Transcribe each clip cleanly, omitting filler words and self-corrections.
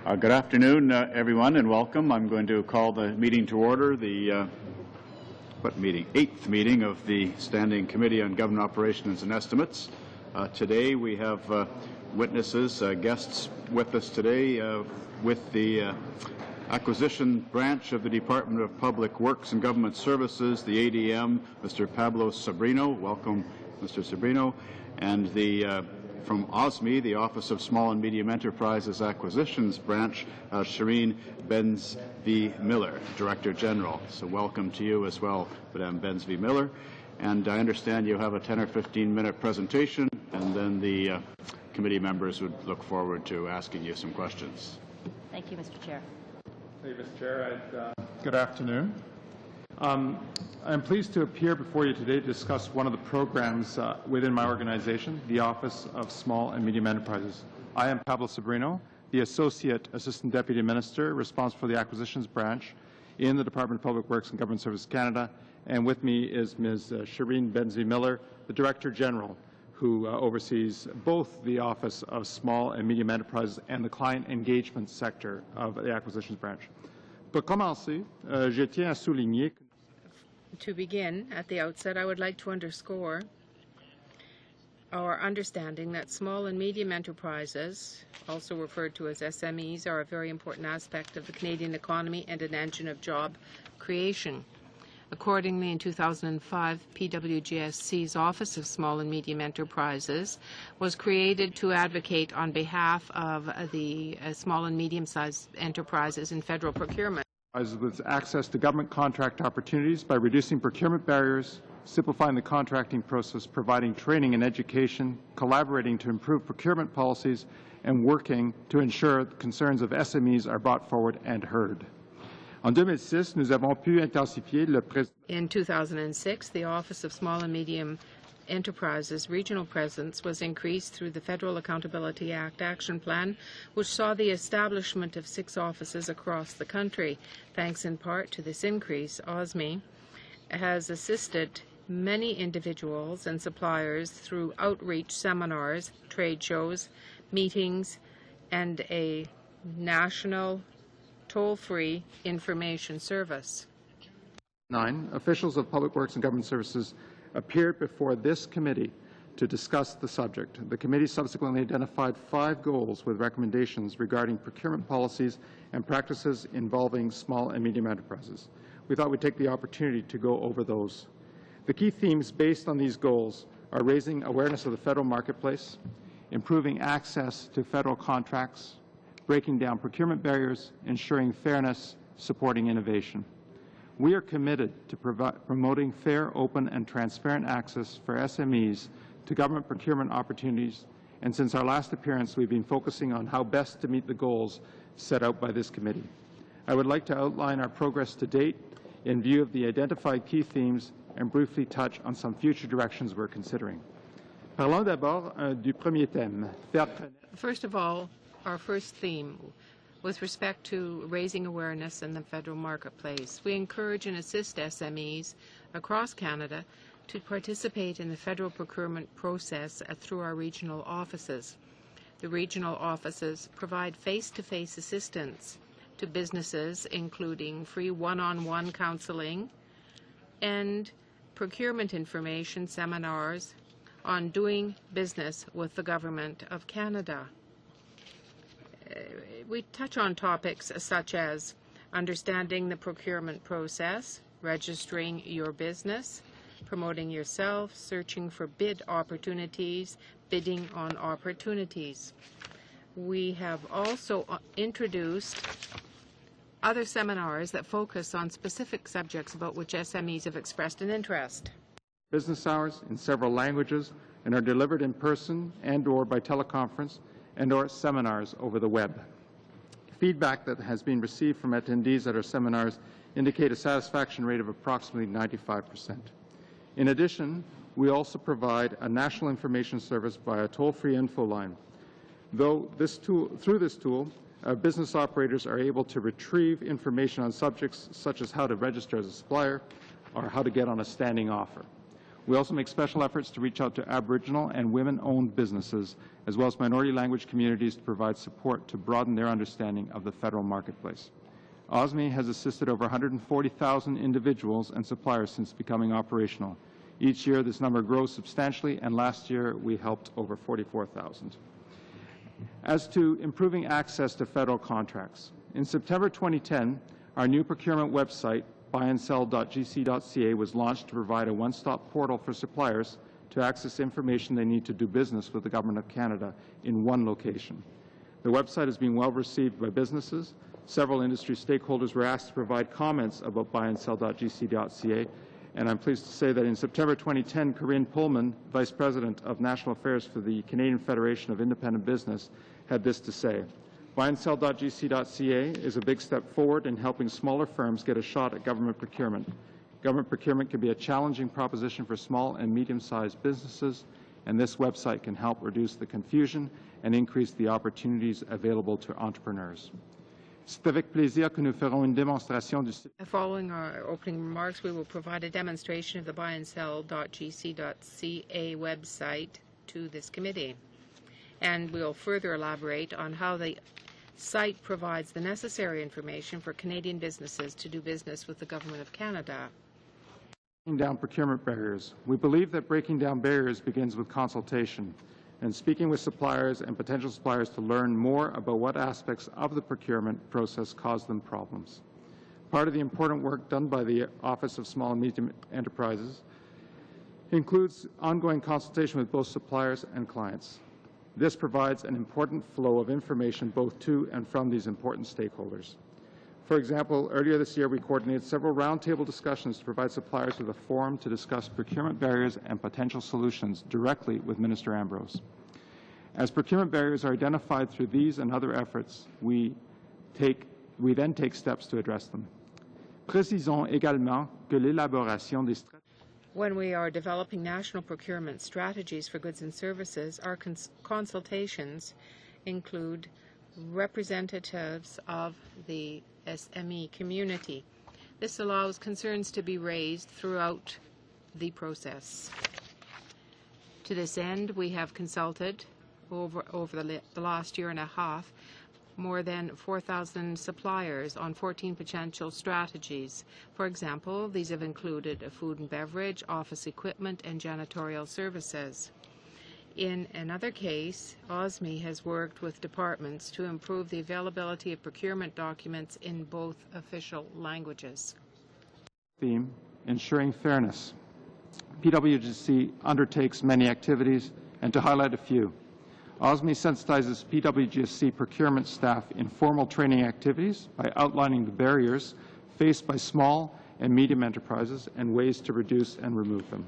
Good afternoon, everyone, and welcome. I'm going to call the meeting to order, the eighth meeting of the Standing Committee on Government Operations and Estimates. Today we have witnesses, guests with us today with the Acquisition Branch of the Department of Public Works and Government Services, the ADM, Mr. Pablo Sobrino. Welcome, Mr. Sobrino. And the from OSME, the Office of Small and Medium Enterprises Acquisitions Branch, Shireen Benzvi-Miller, Director General. So welcome to you as well, Madame Benzvi-Miller. And I understand you have a 10 or 15-minute presentation, and then the committee members would look forward to asking you some questions. Thank you, Mr. Chair. Thank you, Mr. Chair. Good afternoon. I'm pleased to appear before you today to discuss one of the programs within my organization, the Office of Small and Medium Enterprises. I am Pablo Sobrino, the Associate Assistant Deputy Minister responsible for the Acquisitions Branch in the Department of Public Works and Government Services Canada, and with me is Ms. Shireen Benzvi-Miller, the Director General, who oversees both the Office of Small and Medium Enterprises and the client engagement sector of the Acquisitions Branch. Pour commencer, je tiens à souligner. To begin, at the outset, I would like to underscore our understanding that small and medium enterprises, also referred to as SMEs, are a very important aspect of the Canadian economy and an engine of job creation. Accordingly, in 2005, PWGSC's Office of Small and Medium Enterprises was created to advocate on behalf of the small and medium-sized enterprises in federal procurement. With access to government contract opportunities by reducing procurement barriers, simplifying the contracting process, providing training and education, collaborating to improve procurement policies, and working to ensure the concerns of SMEs are brought forward and heard. In 2006, the Office of Small and Medium Enterprises regional presence was increased through the Federal Accountability Act Action Plan, which saw the establishment of 6 offices across the country. Thanks in part to this increase, OSME has assisted many individuals and suppliers through outreach seminars, trade shows, meetings, and a national toll-free information service. 9. Officials of Public Works and Government Services appeared before this committee to discuss the subject. The committee subsequently identified 5 goals with recommendations regarding procurement policies and practices involving small and medium enterprises. We thought we'd take the opportunity to go over those. The key themes based on these goals are raising awareness of the federal marketplace, improving access to federal contracts, breaking down procurement barriers, ensuring fairness, supporting innovation. We are committed to promoting fair, open, and transparent access for SMEs to government procurement opportunities, and since our last appearance, we've been focusing on how best to meet the goals set out by this committee. I would like to outline our progress to date in view of the identified key themes and briefly touch on some future directions we're considering. Parlons d'abord du premier thème. First of all, our first theme with respect to raising awareness in the federal marketplace. We encourage and assist SMEs across Canada to participate in the federal procurement process through our regional offices. The regional offices provide face-to-face assistance to businesses, including free one-on-one counseling and procurement information seminars on doing business with the Government of Canada. We touch on topics such as understanding the procurement process, registering your business, promoting yourself, searching for bid opportunities, bidding on opportunities. We have also introduced other seminars that focus on specific subjects about which SMEs have expressed an interest. Business hours in several languages and are delivered in person and/or by teleconference and/or seminars over the web. Feedback that has been received from attendees at our seminars indicate a satisfaction rate of approximately 95%. In addition, we also provide a national information service via a toll-free info line. Through this tool, business operators are able to retrieve information on subjects such as how to register as a supplier or how to get on a standing offer. We also make special efforts to reach out to Aboriginal and women-owned businesses, as well as minority language communities, to provide support to broaden their understanding of the federal marketplace. OSME has assisted over 140,000 individuals and suppliers since becoming operational. Each year, this number grows substantially, and last year we helped over 44,000. As to improving access to federal contracts, in September 2010, our new procurement website, buyandsell.gc.ca, was launched to provide a one-stop portal for suppliers to access information they need to do business with the Government of Canada in one location. The website has been well received by businesses. Several industry stakeholders were asked to provide comments about buyandsell.gc.ca, and I'm pleased to say that in September 2010, Corinne Pullman, Vice President of National Affairs for the Canadian Federation of Independent Business, had this to say: buyandsell.gc.ca is a big step forward in helping smaller firms get a shot at government procurement. Government procurement can be a challenging proposition for small and medium-sized businesses, and this website can help reduce the confusion and increase the opportunities available to entrepreneurs. C'est avec plaisir que nous ferons une démonstration du site. Following our opening remarks, we will provide a demonstration of the buyandsell.gc.ca website to this committee. And we'll further elaborate on how the site provides the necessary information for Canadian businesses to do business with the Government of Canada. Breaking down procurement barriers. We believe that breaking down barriers begins with consultation and speaking with suppliers and potential suppliers to learn more about what aspects of the procurement process cause them problems. Part of the important work done by the Office of Small and Medium Enterprises includes ongoing consultation with both suppliers and clients. This provides an important flow of information both to and from these important stakeholders. For example, earlier this year we coordinated several roundtable discussions to provide suppliers with a forum to discuss procurement barriers and potential solutions directly with Minister Ambrose. As procurement barriers are identified through these and other efforts, we then take steps to address them. Précisons également que l'élaboration des When we are developing national procurement strategies for goods and services, our consultations include representatives of the SME community. This allows concerns to be raised throughout the process. To this end, we have consulted over the last year and a half more than 4,000 suppliers on 14 potential strategies. For example, these have included food and beverage, office equipment, and janitorial services. In another case, OSME has worked with departments to improve the availability of procurement documents in both official languages. Theme, ensuring fairness. PWGC undertakes many activities, and to highlight a few, OSME sensitizes PWGC procurement staff in formal training activities by outlining the barriers faced by small and medium enterprises and ways to reduce and remove them.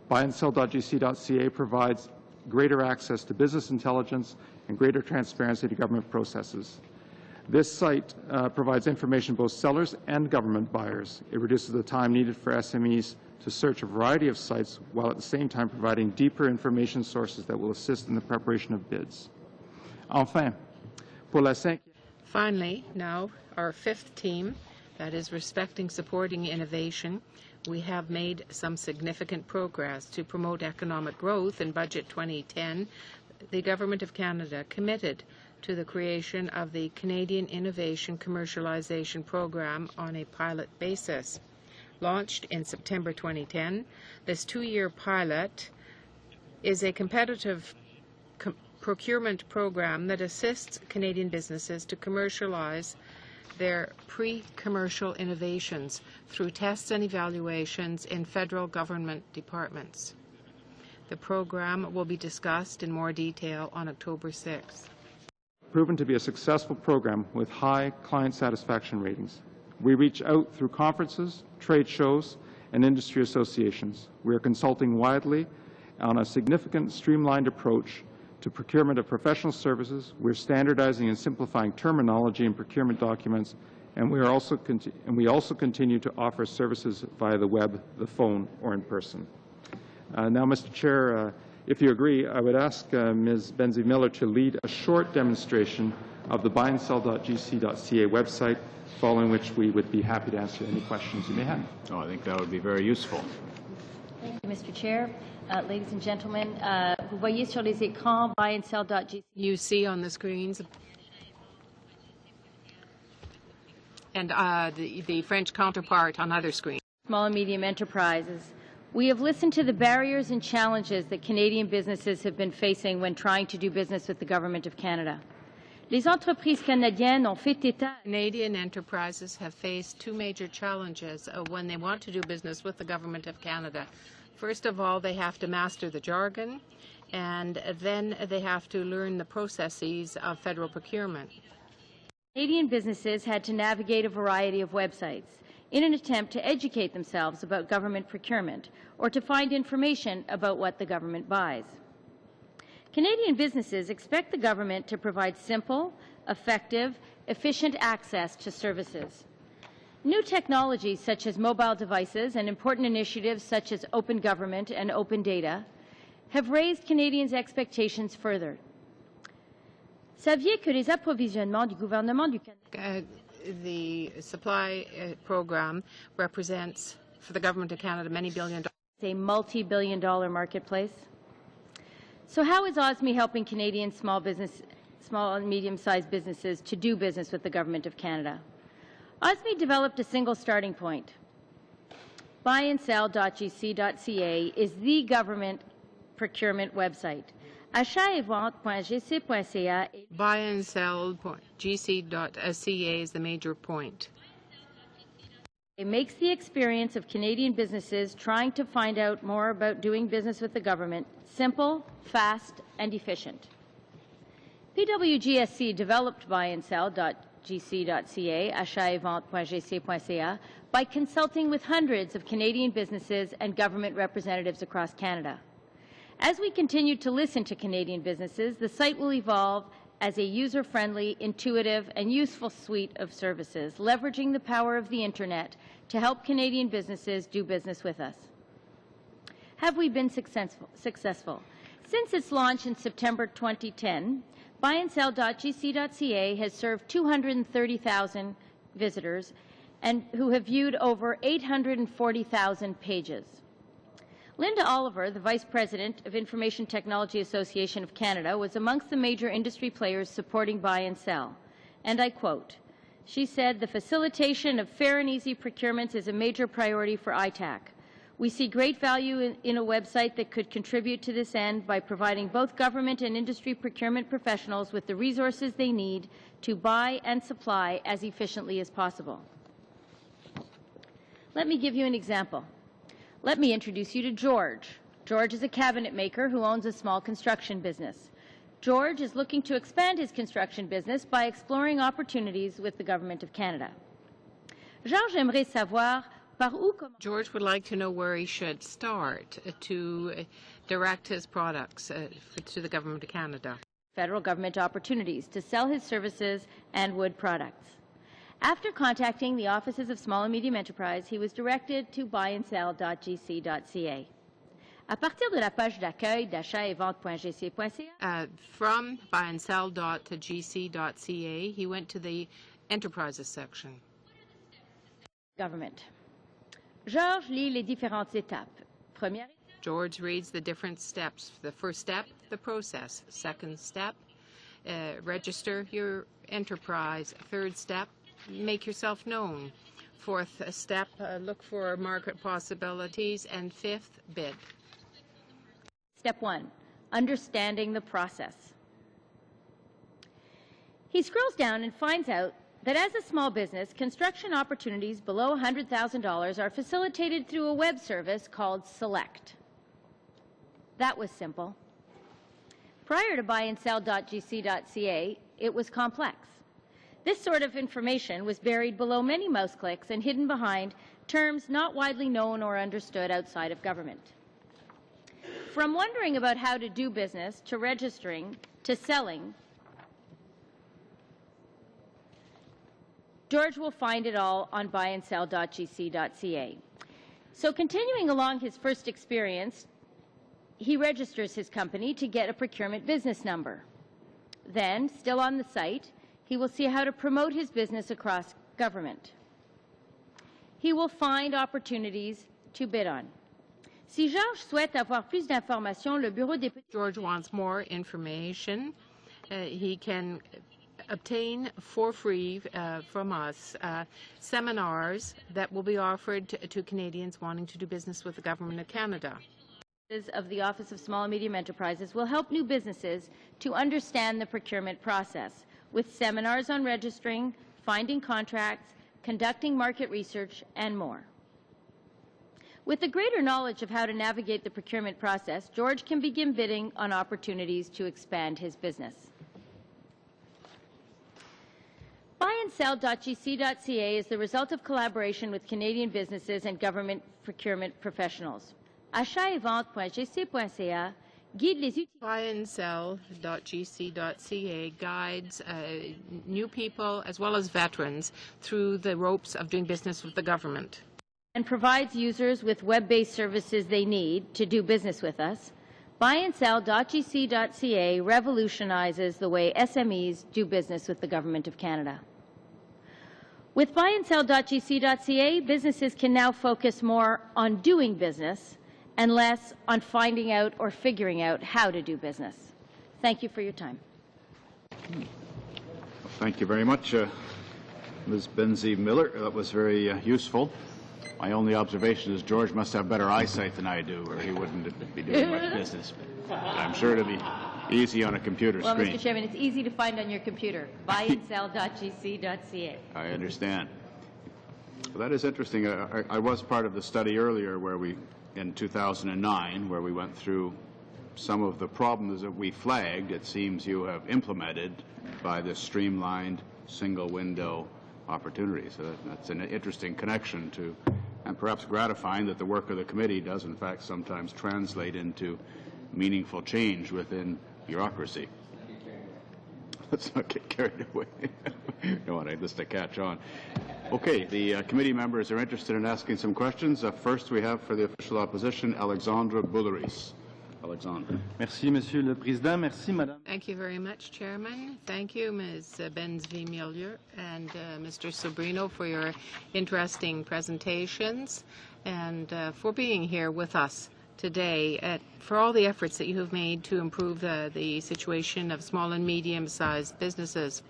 buyandsell.gc.ca provides greater access to business intelligence and greater transparency to government processes. This site provides information to both sellers and government buyers. It reduces the time needed for SMEs to search a variety of sites while at the same time providing deeper information sources that will assist in the preparation of bids. Enfin, pour la Finally, now our fifth theme, that is respecting, supporting innovation. We have made some significant progress to promote economic growth. In Budget 2010, the Government of Canada committed to the creation of the Canadian Innovation Commercialization Program on a pilot basis. Launched in September 2010, this two-year pilot is a competitive procurement program that assists Canadian businesses to commercialize their pre-commercial innovations through tests and evaluations in federal government departments. The program will be discussed in more detail on October 6th. Proven to be a successful program with high client satisfaction ratings. We reach out through conferences, trade shows, and industry associations. We are consulting widely on a significant streamlined approach to procurement of professional services. We're standardizing and simplifying terminology in procurement documents, and we also continue to offer services via the web, the phone, or in person. Now, Mr. Chair, if you agree, I would ask Ms. Benzie-Miller to lead a short demonstration of the buyandsell.gc.ca website, following which we would be happy to answer any questions you may have. Oh, I think that would be very useful. Thank you, Mr. Chair. Ladies and gentlemen, vous voyez sur les écrans buyandsell.gc. You see on the screens and the French counterpart on other screens. Small and medium enterprises. We have listened to the barriers and challenges that Canadian businesses have been facing when trying to do business with the Government of Canada. Les entreprises canadiennes ont fait état. Canadian enterprises have faced two major challenges when they want to do business with the Government of Canada. First of all, they have to master the jargon, and then they have to learn the processes of federal procurement. Canadian businesses had to navigate a variety of websites in an attempt to educate themselves about government procurement or to find information about what the government buys. Canadian businesses expect the government to provide simple, effective, efficient access to services. New technologies such as mobile devices and important initiatives such as open government and open data have raised Canadians' expectations further. Saviez que les approvisionnements du gouvernement du Canada. The supply program represents, for the Government of Canada, many billion dollars. It's a multi-billion-dollar marketplace. So how is OSME helping Canadian small and medium-sized businesses to do business with the Government of Canada? OSME developed a single starting point. buyandsell.gc.ca is the government procurement website. Achat-et-vente.gc.ca. buyandsell.gc.ca is the major point. It makes the experience of Canadian businesses trying to find out more about doing business with the government simple, fast, and efficient. PWGSC developed buyandsell.gc.ca, achat-et-vente.gc.ca, by consulting with hundreds of Canadian businesses and government representatives across Canada. As we continue to listen to Canadian businesses, the site will evolve as a user-friendly, intuitive, and useful suite of services, leveraging the power of the Internet to help Canadian businesses do business with us. Have we been successful? Since its launch in September 2010, buyandsell.gc.ca has served 230,000 visitors and who have viewed over 840,000 pages. Linda Oliver, the Vice President of Information Technology Association of Canada, was amongst the major industry players supporting Buy and Sell. And I quote, she said, "The facilitation of fair and easy procurements is a major priority for ITAC. We see great value in a website that could contribute to this end by providing both government and industry procurement professionals with the resources they need to buy and supply as efficiently as possible." Let me give you an example. Let me introduce you to George. George is a cabinet maker who owns a small construction business. George is looking to expand his construction business by exploring opportunities with the Government of Canada. George aimerait savoir par où commencer. George would like to know where he should start to direct his products to the Government of Canada. Federal government opportunities to sell his services and wood products. After contacting the offices of small and medium enterprise, he was directed to buyandsell.gc.ca. À partir de la page d'accueil d'achat-et-vente.gc.ca. From buyandsell.gc.ca, he went to the Enterprises section. Government. Georges lit les différentes étapes. Première. George reads the different steps. The first step, the process. Second step, register your enterprise. Third step, make yourself known. Fourth step, look for market possibilities. And fifth, bid. Step 1, understanding the process. He scrolls down and finds out that as a small business, construction opportunities below $100,000 are facilitated through a web service called Select. That was simple. Prior to buyandsell.gc.ca, it was complex. This sort of information was buried below many mouse clicks and hidden behind terms not widely known or understood outside of government. From wondering about how to do business, to registering, to selling, George will find it all on buyandsell.gc.ca. So continuing along his first experience, he registers his company to get a procurement business number. Then, still on the site, he will see how to promote his business across government. He will find opportunities to bid on. Si Georges souhaite avoir plus d'informations, le Bureau des George wants more information. He can obtain for free from us seminars that will be offered to Canadians wanting to do business with the Government of Canada. Of the Office of Small and Medium Enterprises will help new businesses to understand the procurement process with seminars on registering, finding contracts, conducting market research, and more. With a greater knowledge of how to navigate the procurement process, George can begin bidding on opportunities to expand his business. Buyandsell.gc.ca is the result of collaboration with Canadian businesses and government procurement professionals. Achat-et-vente.gc.ca guide les Buyandsell.gc.ca guides new people as well as veterans through the ropes of doing business with the government. And provides users with web-based services they need to do business with us. Buyandsell.gc.ca revolutionizes the way SMEs do business with the Government of Canada. With Buyandsell.gc.ca, businesses can now focus more on doing business and less on finding out or figuring out how to do business. Thank you for your time. Thank you very much, Ms. Benzie Miller. That was very useful. My only observation is George must have better eyesight than I do, or he wouldn't be doing much business. But I'm sure it'll be easy on a screen. Well, Mr. Chairman, it's easy to find on your computer. Buyandsell.gc.ca. I understand. Well, that is interesting. I was part of the study earlier where in 2009, where we went through some of the problems that we flagged. It seems you have implemented by this streamlined single window opportunity. So that's an interesting connection to, and perhaps gratifying that the work of the committee does in fact sometimes translate into meaningful change within bureaucracy. Let's not get carried away. Don't want this to catch on. Okay, the committee members are interested in asking some questions. First we have for the official opposition, Alexandra Boulouris. Alexandra. Merci, Monsieur le Président. Merci, Madame. Thank you very much, Chairman. Thank you, Ms. Benzie Miller and Mr. Sobrino, for your interesting presentations and for being here with us today, for all the efforts that you have made to improve the situation of small and medium-sized businesses.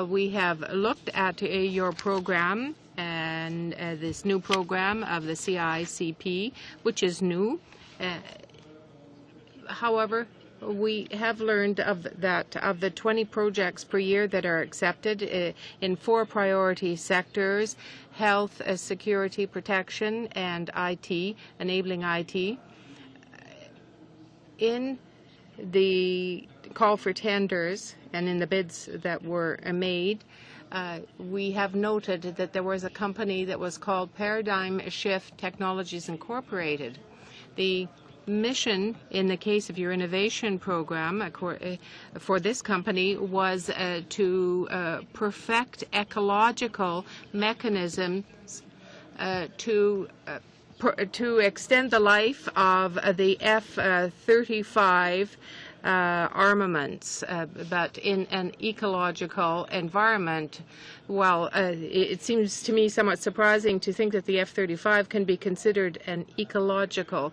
We have looked at your program and this new program of the CICP, which is new. However, we have learned of the 20 projects per year that are accepted in 4 priority sectors: health, security, protection, and IT, enabling IT. In the call for tenders and in the bids that were made, we have noted that there was a company that was called Paradigm Shift Technologies Incorporated. The mission in the case of your innovation program for this company was to perfect ecological mechanisms to extend the life of the F-35 armaments, but in an ecological environment. Well, it seems to me somewhat surprising to think that the F-35 can be considered an ecological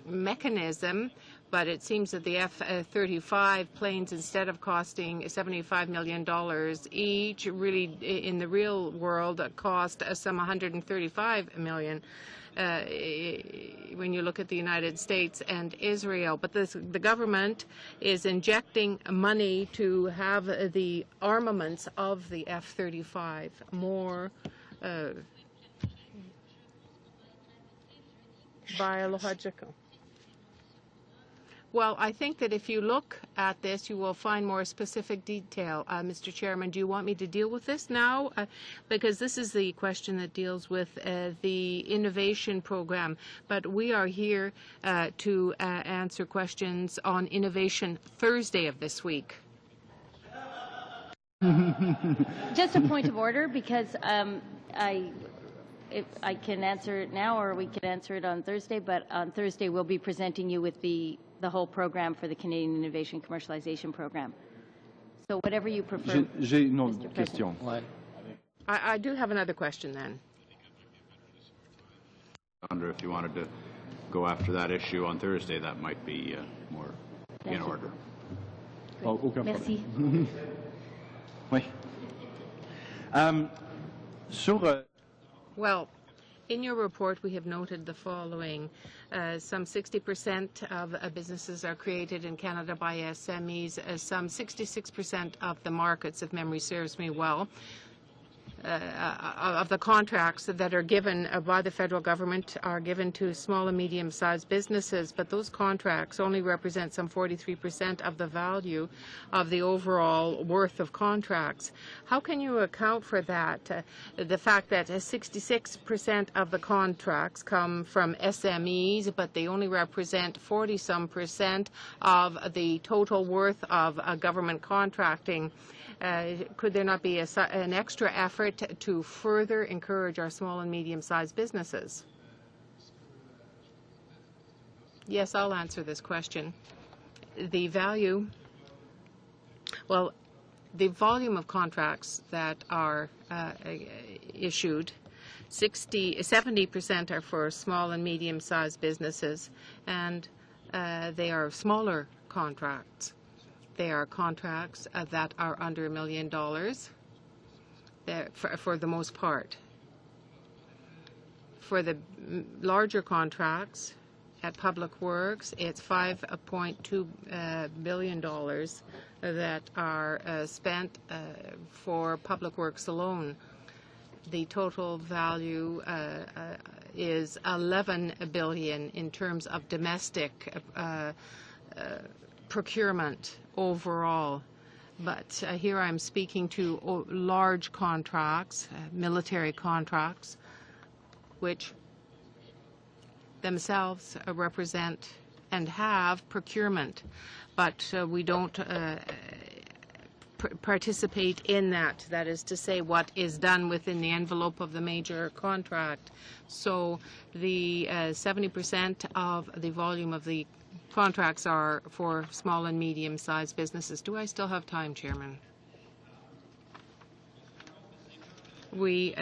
mechanism, but it seems that the F-35 planes, instead of costing $75 million each, really in the real world cost some $135 million when you look at the United States and Israel. But the government is injecting money to have the armaments of the F-35 more biological. Well, I think that if you look at this, you will find more specific detail. Mr. Chairman, do you want me to deal with this now? Because this is the question that deals with the innovation program. But we are here to answer questions on innovation Thursday of this week. Just a point of order, because I can answer it now, or we can answer it on Thursday, but on Thursday we'll be presenting you with the whole program for the Canadian Innovation Commercialization Program. So whatever you prefer. J'ai une autre question. I do have another question then. wonder if you wanted to go after that issue on Thursday, that might be more in order. Oh, aucun Merci. problème. Oui. Sur Well, in your report, we have noted the following. Some 60% of businesses are created in Canada by SMEs. Some 66% of the markets, if memory serves me well, of the contracts that are given by the federal government are given to small and medium-sized businesses, but those contracts only represent some 43% of the value of the overall worth of contracts. How can you account for that? The fact that 66% of the contracts come from SMEs, but they only represent 40-some% of the total worth of government contracting. Could there not be an extra effort to further encourage our small and medium-sized businesses? Yes, I'll answer this question. The value, well, the volume of contracts that are issued, 70% are for small and medium-sized businesses, and they are smaller contracts. They are contracts that are under $1 million for the most part. For the larger contracts at Public Works, it's $5.2 billion that are spent for Public Works alone. The total value is $11 billion in terms of domestic procurement overall. But here I'm speaking to large contracts, military contracts, which themselves represent and have procurement, but we don't participate in that. That is to say, what is done within the envelope of the major contract. So the 70% of the volume of the contracts are for small and medium-sized businesses. Do I still have time, Chairman? We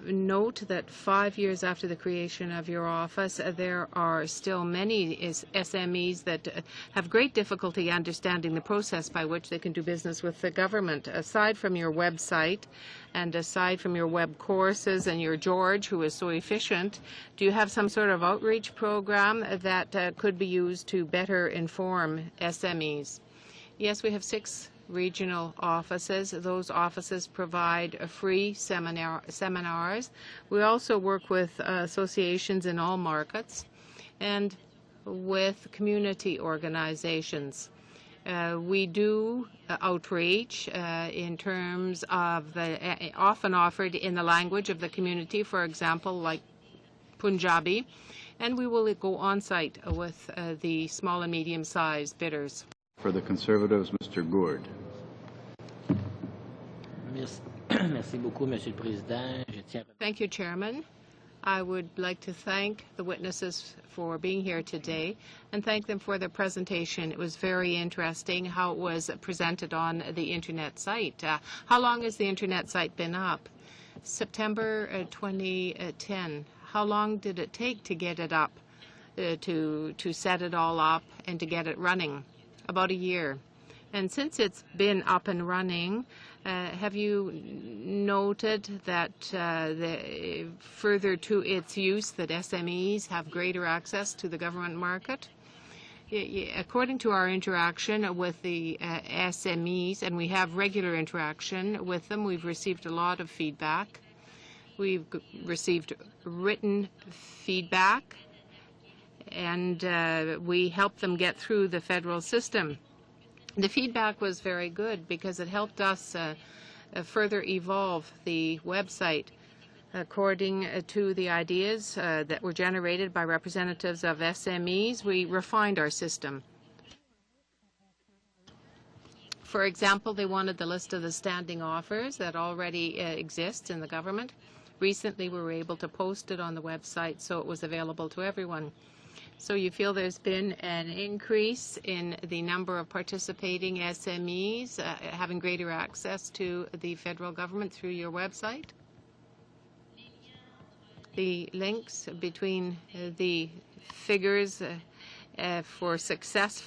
note that 5 years after the creation of your office, there are still many SMEs that have great difficulty understanding the process by which they can do business with the government. Aside from your website and aside from your web courses and your George, who is so efficient, do you have some sort of outreach program that could be used to better inform SMEs? Yes, we have 6 regional offices. Those offices provide free seminars. We also work with associations in all markets and with community organizations. We do outreach in terms of often offered in the language of the community, for example, like Punjabi, and we will go on site with the small and medium-sized bidders. For the Conservatives, Mr. Gourde. Merci beaucoup, Monsieur le Président. Je tiens... Thank you, Chairman. I would like to thank the witnesses for being here today and thank them for their presentation. It was very interesting how it was presented on the Internet site. How long has the Internet site been up? September 2010. How long did it take to get it up, to set it all up and to get it running? About a year. And since it's been up and running, have you noted that further to its use that SMEs have greater access to the government market? According to our interaction with the SMEs, and we have regular interaction with them, we've received a lot of feedback. We've received written feedback, and we helped them get through the federal system. The feedback was very good because it helped us further evolve the website. According to the ideas that were generated by representatives of SMEs, we refined our system. For example, they wanted the list of the standing offers that already exist in the government. Recently, we were able to post it on the website so it was available to everyone. So you feel there's been an increase in the number of participating SMEs having greater access to the federal government through your website? The links between the figures for success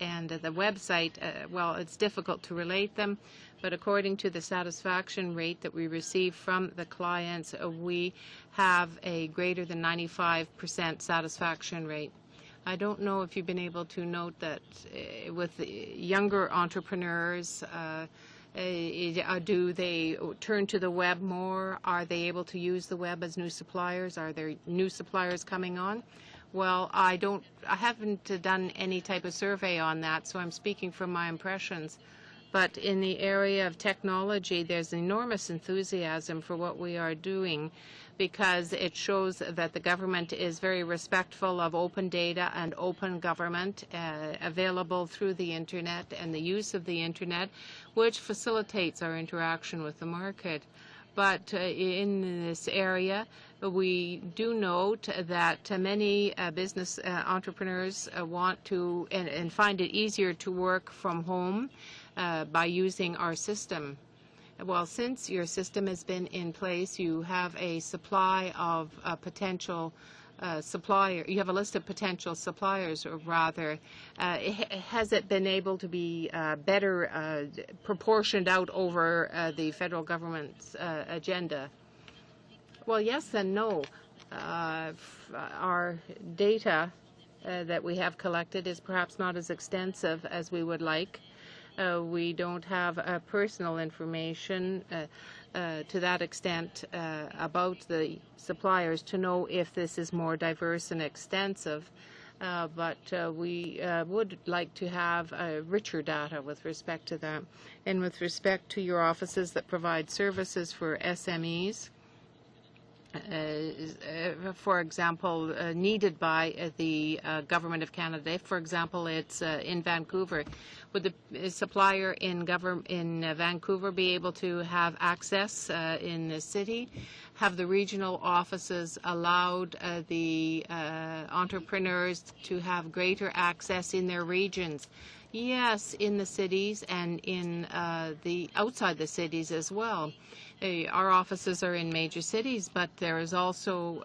and the website, well, it's difficult to relate them, but according to the satisfaction rate that we receive from the clients, we have a greater than 95% satisfaction rate. I don't know if you've been able to note that with younger entrepreneurs, do they turn to the web more? Are they able to use the web as new suppliers? Are there new suppliers coming on? Well, I haven't done any type of survey on that, so I'm speaking from my impressions. But in the area of technology, there's enormous enthusiasm for what we are doing because it shows that the government is very respectful of open data and open government available through the Internet and the use of the Internet, which facilitates our interaction with the market. But in this area, we do note that many business entrepreneurs want to and find it easier to work from home by using our system. Well, since your system has been in place, you have a supply of potential supplier. You have a list of potential suppliers, or rather, has it been able to be better proportioned out over the federal government's agenda? Well, yes and no. Our data that we have collected is perhaps not as extensive as we would like. We don't have personal information to that extent about the suppliers to know if this is more diverse and extensive. But we would like to have richer data with respect to that. And with respect to your offices that provide services for SMEs, for example, needed by the Government of Canada. If, for example, it's in Vancouver, would the supplier in Vancouver be able to have access in the city? Have the regional offices allowed the entrepreneurs to have greater access in their regions? Yes, in the cities and in the outside the cities as well. Our offices are in major cities, but there is also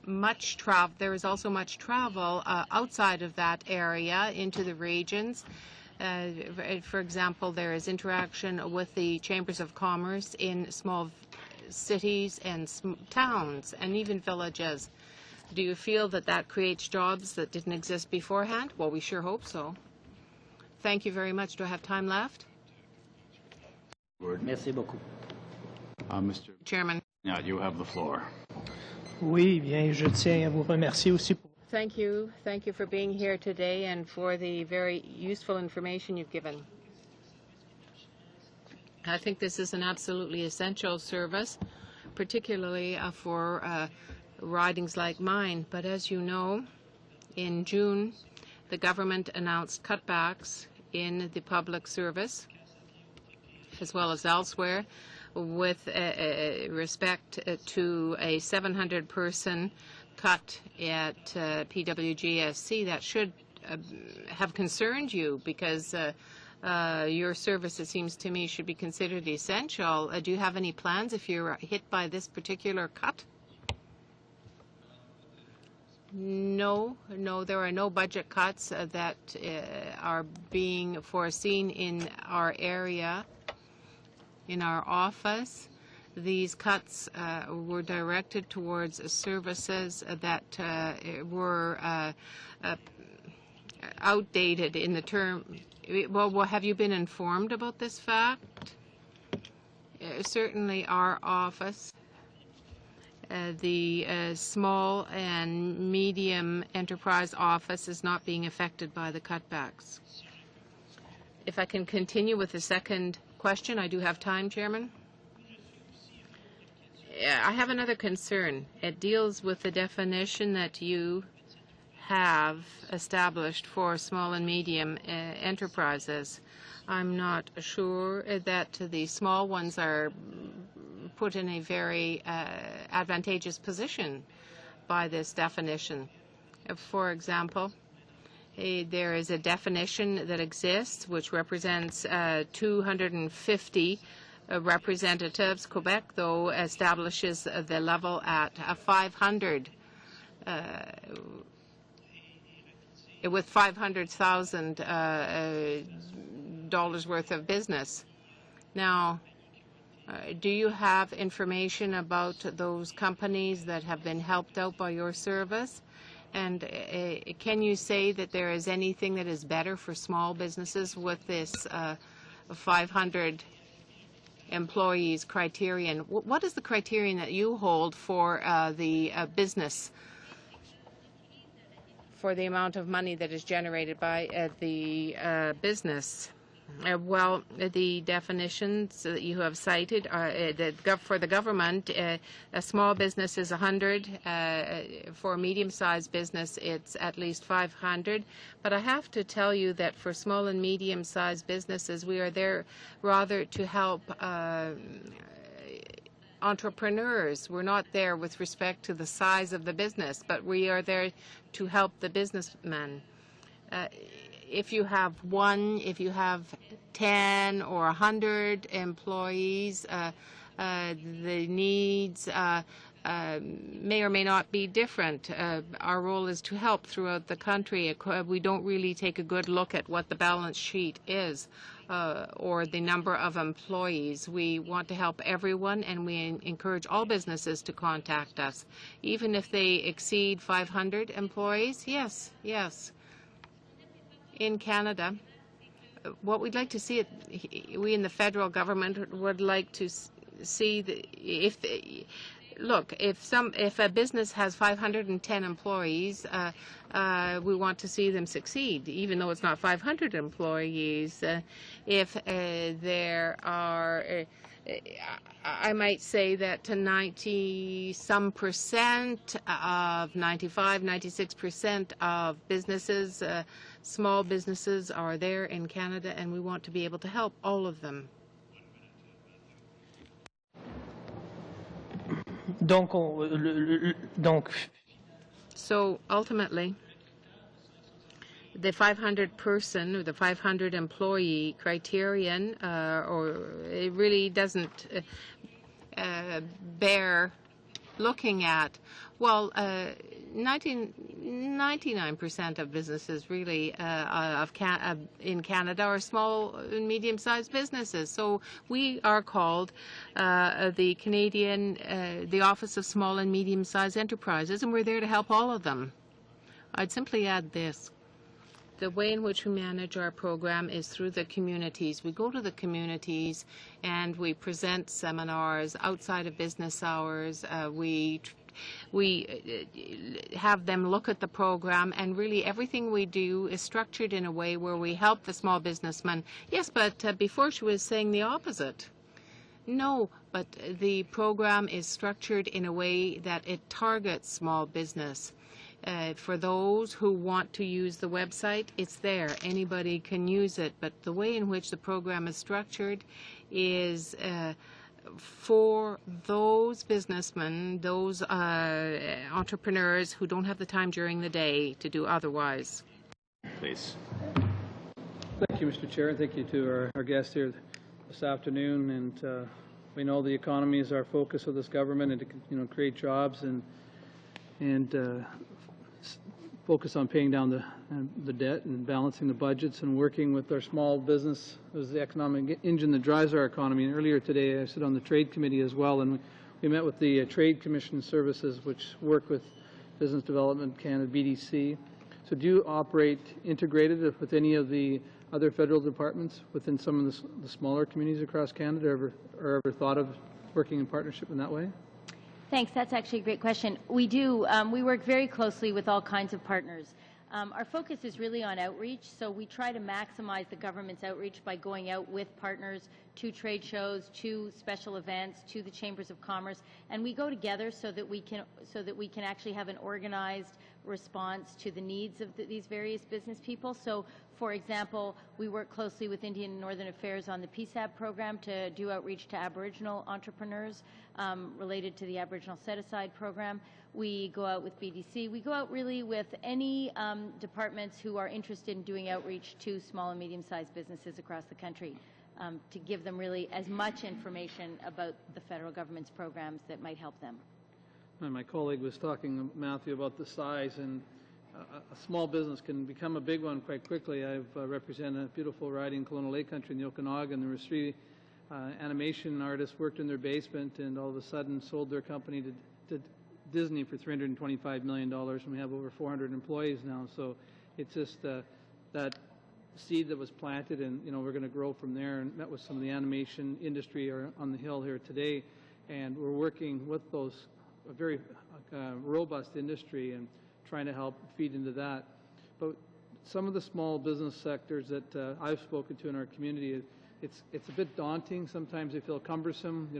much travel. There is also much travel outside of that area into the regions. For example, there is interaction with the chambers of commerce in small cities and towns and even villages. Do you feel that that creates jobs that didn't exist beforehand? Well, we sure hope so. Thank you very much. Do I have time left? Merci beaucoup. Mr. Chairman. Yeah, you have the floor. Oui, bien, je tiens à vous remercier aussi pour... Thank you. Thank you for being here today and for the very useful information you've given. I think this is an absolutely essential service, particularly for ridings like mine. But as you know, in June, the government announced cutbacks in the public service, as well as elsewhere, with respect to a 700-person cut at PWGSC. That should have concerned you because your service, it seems to me, should be considered essential. Do you have any plans if you're hit by this particular cut? No, there are no budget cuts that are being foreseen in our area, in our office. These cuts were directed towards services that were outdated in the term. Well, have you been informed about this fact? Certainly our office, the small and medium enterprise office, is not being affected by the cutbacks. If I can continue with the second question, I do have time, Chairman. I have another concern. It deals with the definition that you have established for small and medium enterprises. I'm not sure that the small ones are put in a very advantageous position by this definition. For example, there is a definition that exists which represents 250 representatives. Quebec, though, establishes the level at 500, with $500,000 dollars worth of business. Now, do you have information about those companies that have been helped out by your service? And can you say that there is anything that is better for small businesses with this 500 employees criterion? What is the criterion that you hold for the business, for the amount of money that is generated by the business? Well, the definitions that you have cited are for the government. A small business is 100. For a medium-sized business, it's at least 500. But I have to tell you that for small and medium-sized businesses, we are there rather to help entrepreneurs. We're not there with respect to the size of the business, but we are there to help the businessman. If you have 1, if you have 10 or 100 employees, the needs may or may not be different. Our role is to help throughout the country. We don't really take a good look at what the balance sheet is or the number of employees. We want to help everyone, and we encourage all businesses to contact us. Even if they exceed 500 employees, yes. In Canada, what we'd like to see, we in the federal government would like to see if a business has 510 employees, we want to see them succeed, even though it's not 500 employees. If there are I might say that to 90-some% of 96% of businesses, small businesses are there in Canada, and we want to be able to help all of them. So ultimately, the 500 person or the 500 employee criterion, or it really doesn't bear looking at. Well, 99% of businesses really in Canada are small and medium-sized businesses. So we are called the Canadian, the Office of Small and Medium-Sized Enterprises, and we're there to help all of them. I'd simply add this. The way in which we manage our program is through the communities. We go to the communities and we present seminars outside of business hours. We have them look at the program, and really everything we do is structured in a way where we help the small businessman. Yes, but before she was saying the opposite. No, but the program is structured in a way that it targets small business. For those who want to use the website, it's there. Anybody can use it. But the way in which the program is structured is for those businessmen, those entrepreneurs who don't have the time during the day to do otherwise. Please. Thank you, Mr. Chair, and thank you to our guests here this afternoon. And we know the economy is our focus of this government, and to create jobs and focus on paying down the debt and balancing the budgets and working with our small business as the economic engine that drives our economy. And earlier today, I sit on the Trade Committee as well, and we met with the Trade Commission Services, which work with Business Development Canada, BDC. So do you operate integrated with any of the other federal departments within some of the smaller communities across Canada, or ever thought of working in partnership in that way? Thanks. That's actually a great question. We do. We work very closely with all kinds of partners. Our focus is really on outreach, so we try to maximize the government's outreach by going out with partners to trade shows, to special events, to the chambers of commerce, and we go together so that we can actually have an organized response to the needs of these various business people. So, for example, we work closely with Indian and Northern Affairs on the PSAB program to do outreach to Aboriginal entrepreneurs related to the Aboriginal Set-Aside program. We go out with BDC. We go out really with any departments who are interested in doing outreach to small and medium-sized businesses across the country. to give them really as much information about the federal government's programs that might help them. And my colleague was talking, Matthew, about the size, and a small business can become a big one quite quickly. I've represented a beautiful riding in Kelowna Lake Country in the Okanagan. There was 3 animation artists worked in their basement and all of a sudden sold their company to Disney for $325 million, and we have over 400 employees now. So it's just that seed that was planted, and we're going to grow from there. And met with some of the animation industry on the Hill here today, and we're working with those a very robust industry and trying to help feed into that. But some of the small business sectors that I've spoken to in our community, it's a bit daunting. Sometimes they feel cumbersome,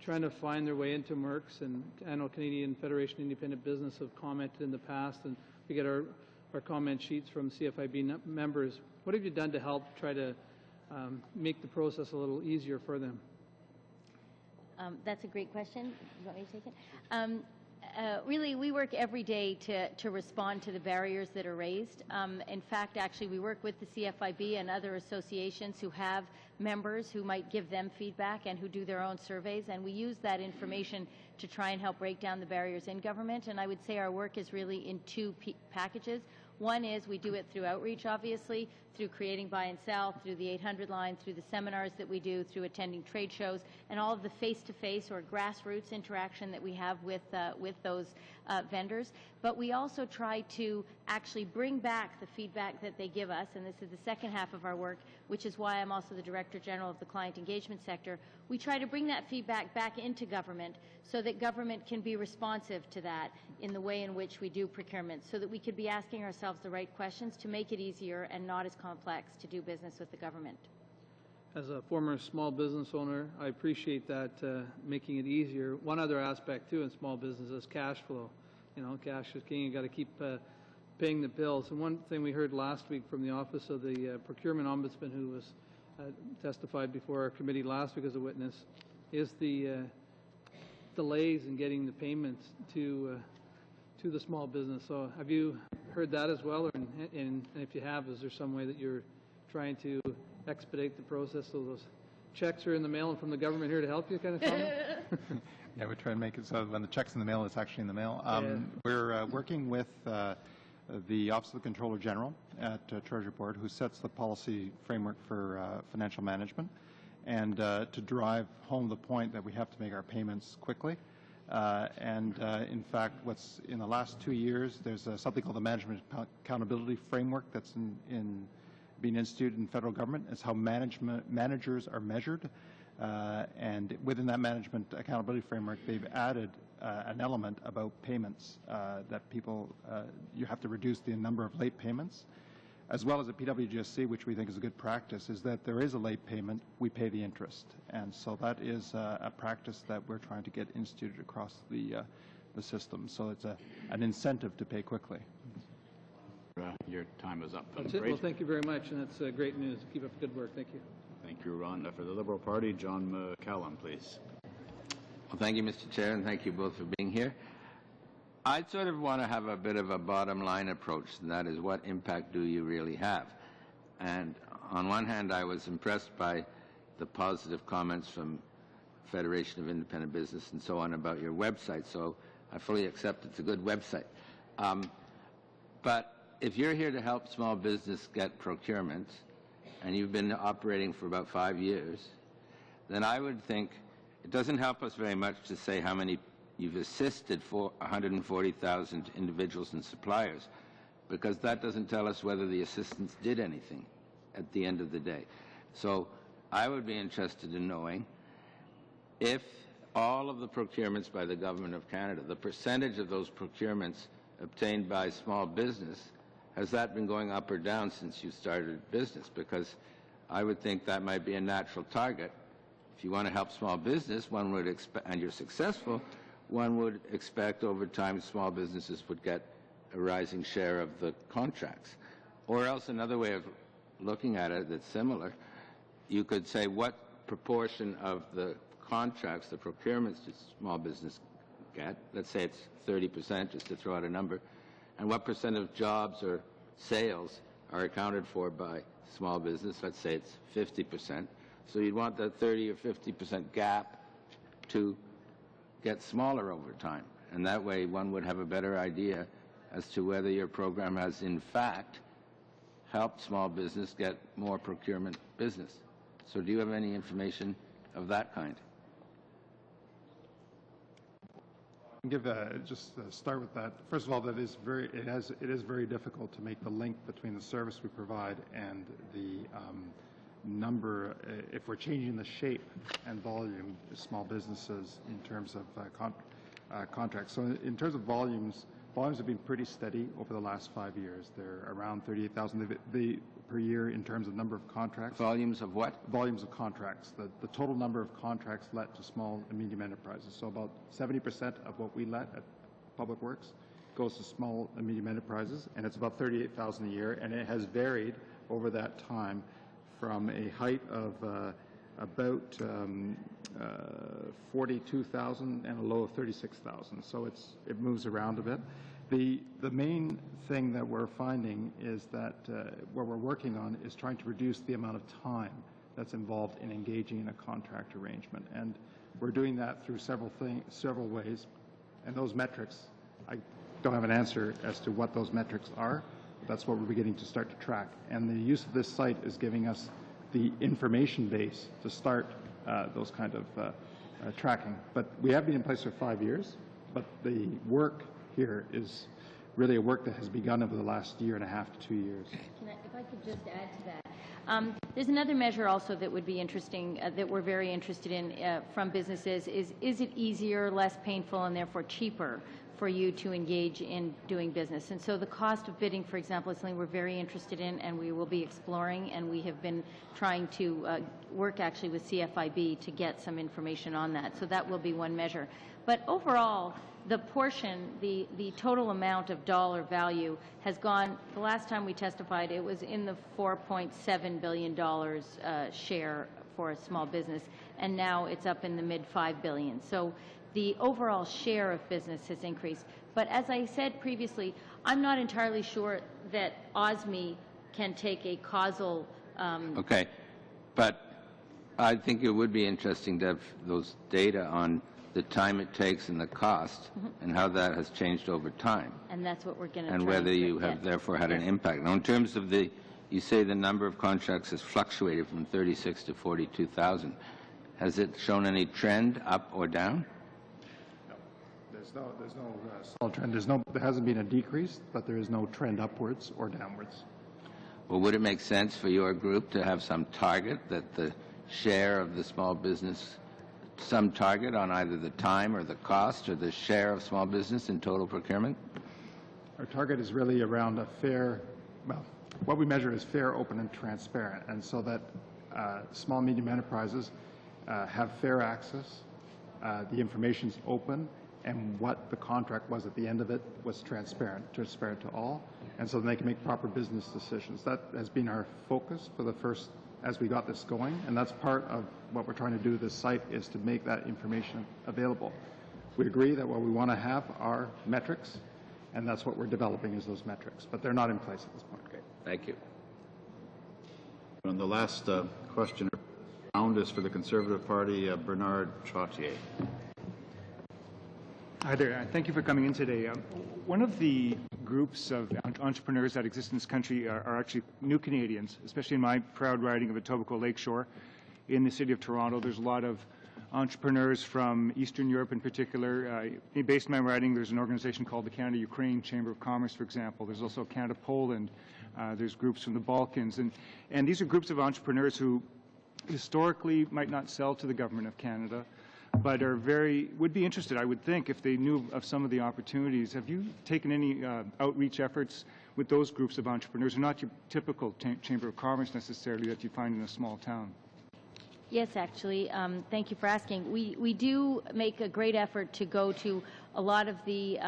trying to find their way into MERCs. And I know Canadian Federation of Independent Business have commented in the past, and we get our comment sheets from CFIB members. What have you done to help try to make the process a little easier for them? That's a great question. You want me to take it? Really, we work every day to respond to the barriers that are raised. In fact, actually, we work with the CFIB and other associations who have members who might give them feedback and who do their own surveys, and we use that information to try and help break down the barriers in government. And I would say our work is really in 2 packages. One is we do it through outreach, obviously, through creating buy and sell, through the 800 line, through the seminars that we do, through attending trade shows, and all of the face-to-face or grassroots interaction that we have with those vendors. But we also try to actually bring back the feedback that they give us, and this is the second half of our work, which is why I'm also the Director General of the Client Engagement Sector. We try to bring that feedback back into government so that government can be responsive to that in the way in which we do procurement, so that we could be asking ourselves the right questions to make it easier and not as complex to do business with the government. As a former small business owner, I appreciate that, making it easier. One other aspect, too, in small business is cash flow. Cash is king. You've got to keep paying the bills. And one thing we heard last week from the Office of the Procurement Ombudsman, who was testified before our committee last week as a witness, is the delays in getting the payments to the small business. So have you heard that as well? And if you have, is there some way that you're trying to expedite the process so those checks are in the mail and from the government here to help you, kind of comment? Yeah, we try to make it so when the check's in the mail, it's actually in the mail. We're working with the Office of the Controller General at Treasury Board, who sets the policy framework for financial management, and to drive home the point that we have to make our payments quickly. In fact, what's in the last 2 years, there's something called the Management Accountability Framework that's being instituted in federal government. It's how managers are measured. And within that Management Accountability Framework, they've added an element about payments, that people, you have to reduce the number of late payments. As well as at PWGSC, which we think is a good practice, is that there is a late payment, we pay the interest. And so that is a practice that we're trying to get instituted across the system. So it's an incentive to pay quickly. Your time is up. That's it. Well, thank you very much, and that's great news. Keep up the good work. Thank you. Thank you, Ron. For the Liberal Party, John McCallum, please. Well, thank you, Mr. Chair, and thank you both for being here. I sort of want to have a bit of a bottom line approach, and that is, what impact do you really have? And on one hand, I was impressed by the positive comments from Federation of Independent Business and so on about your website, so I fully accept it's a good website. But if you're here to help small business get procurement, and you've been operating for about 5 years, then I would think it doesn't help us very much to say how many you've assisted for 140,000 individuals and suppliers, because that doesn't tell us whether the assistance did anything at the end of the day. So I would be interested in knowing if all of the procurements by the Government of Canada, the percentage of those procurements obtained by small business, has that been going up or down since you started business? Because I would think that might be a natural target. If you want to help small business, one would expect, and you're successful, one would expect over time small businesses would get a rising share of the contracts. Or else another way of looking at it that's similar, you could say what proportion of the contracts, the procurements that small business get, let's say it's 30%, just to throw out a number, and what percent of jobs or sales are accounted for by small business, let's say it's 50%. So you'd want that 30 or 50% gap to get smaller over time. And that way one would have a better idea as to whether your program has in fact helped small business get more procurement business. So do you have any information of that kind? Start with that. First of all, it is very difficult to make the link between the service we provide and the number, if we're changing the shape and volume of small businesses in terms of contracts. So in terms of volumes have been pretty steady over the last 5 years. They're around 38,000 per year in terms of number of contracts. Volumes of what? Volumes of contracts. The total number of contracts let to small and medium enterprises. So about 70% of what we let at Public Works goes to small and medium enterprises, and it's about 38,000 a year, and it has varied over that time from a height of about 42,000 and a low of 36,000. So it moves around a bit. The main thing that we're finding is that what we're working on is trying to reduce the amount of time that's involved in engaging in a contract arrangement, and we're doing that through several ways. And those metrics, I don't have an answer as to what those metrics are. That's what we're beginning to start to track. And the use of this site is giving us the information base to start those kind of tracking. But we have been in place for 5 years, but the work here is really a work that has begun over the last year and a half to 2 years. If I could just add to that. There's another measure also that would be interesting, that we're very interested in from businesses, is it easier, less painful, and therefore cheaper for you to engage in doing business? And so the cost of bidding, for example, is something we're very interested in and we will be exploring, and we have been trying to work actually with CFIB to get some information on that. So that will be one measure. But overall, the portion, the total amount of dollar value has gone, the last time we testified, it was in the $4.7 billion share for a small business, and now it's up in the mid-5 billion. So the overall share of business has increased. But as I said previously, I'm not entirely sure that OSME can take a causal... Okay, but I think it would be interesting to have those data on the time it takes and the cost, and how that has changed over time. And that's what we're going to and whether you have therefore had an impact. Now, in terms of you say the number of contracts has fluctuated from 36 to 42,000. Has it shown any trend up or down? There's no solid trend. There hasn't been a decrease, but there is no trend upwards or downwards. Well, would it make sense for your group to have some target that the share of the small business, some target on either the time or the cost or the share of small business in total procurement? Our target is really around a fair, well, what we measure is fair, open, and transparent, and so that small and medium enterprises have fair access, the information's open, and what the contract was at the end of it was transparent to all, and so they can make proper business decisions. That has been our focus for the first, as we got this going, and that's part of what we're trying to do with this site, is to make that information available. We agree that what we want to have are metrics, and that's what we're developing, is those metrics, but they're not in place at this point. Okay, thank you. And the last question round is for the Conservative Party, Bernard Trottier. Hi there. Thank you for coming in today. One of the groups of entrepreneurs that exist in this country are actually new Canadians, especially in my proud riding of Etobicoke Lakeshore. In the city of Toronto, there's a lot of entrepreneurs from Eastern Europe in particular. Based in my riding, there's an organization called the Canada-Ukraine Chamber of Commerce, for example. There's also Canada-Poland. There's groups from the Balkans. And these are groups of entrepreneurs who historically might not sell to the government of Canada, but would be interested, I would think, if they knew of some of the opportunities. Have you taken any outreach efforts with those groups of entrepreneurs, who are not your typical Chamber of Commerce necessarily that you find in a small town? Yes, actually. Thank you for asking. We do make a great effort to go to a lot of the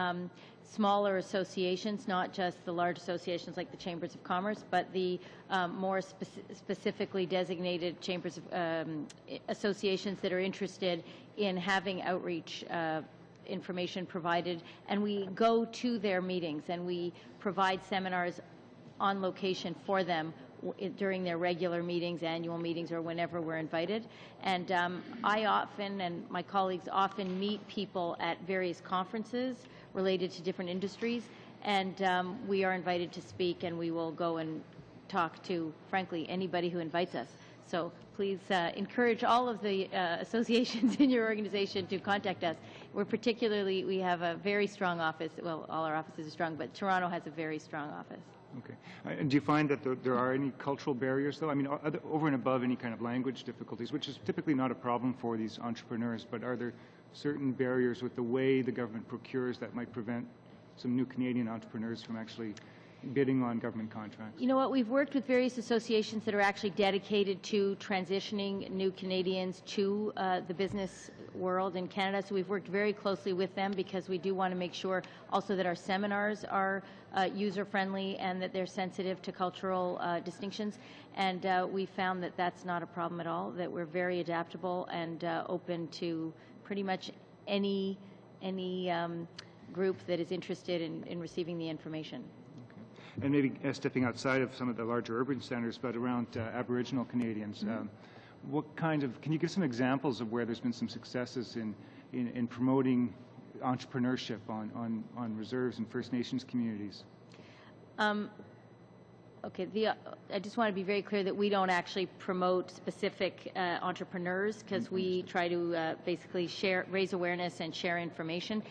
smaller associations, not just the large associations like the Chambers of Commerce, but the more specifically designated chambers of associations that are interested in having outreach information provided. And we go to their meetings and we provide seminars on location for them during their regular meetings, annual meetings, or whenever we're invited. And I often, and my colleagues often, meet people at various conferences related to different industries, and we are invited to speak, and we will go and talk to, frankly, anybody who invites us. So please encourage all of the associations in your organization to contact us. We have a very strong office. Well, all our offices are strong, but Toronto has a very strong office. Okay. And do you find that there are any cultural barriers, though? I mean, over and above any kind of language difficulties, which is typically not a problem for these entrepreneurs, but are there certain barriers with the way the government procures that might prevent some new Canadian entrepreneurs from actually bidding on government contracts? You know what, we've worked with various associations that are actually dedicated to transitioning new Canadians to the business world in Canada, so we've worked very closely with them because we do want to make sure also that our seminars are user-friendly and that they're sensitive to cultural distinctions, and we found that that's not a problem at all, that we're very adaptable and open to pretty much any group that is interested in receiving the information. And maybe stepping outside of some of the larger urban centers, but around Aboriginal Canadians, what kind of, can you give some examples of where there's been some successes in promoting entrepreneurship on reserves and First Nations communities? Okay, I just want to be very clear that we don't actually promote specific entrepreneurs because we try to basically raise awareness and share information.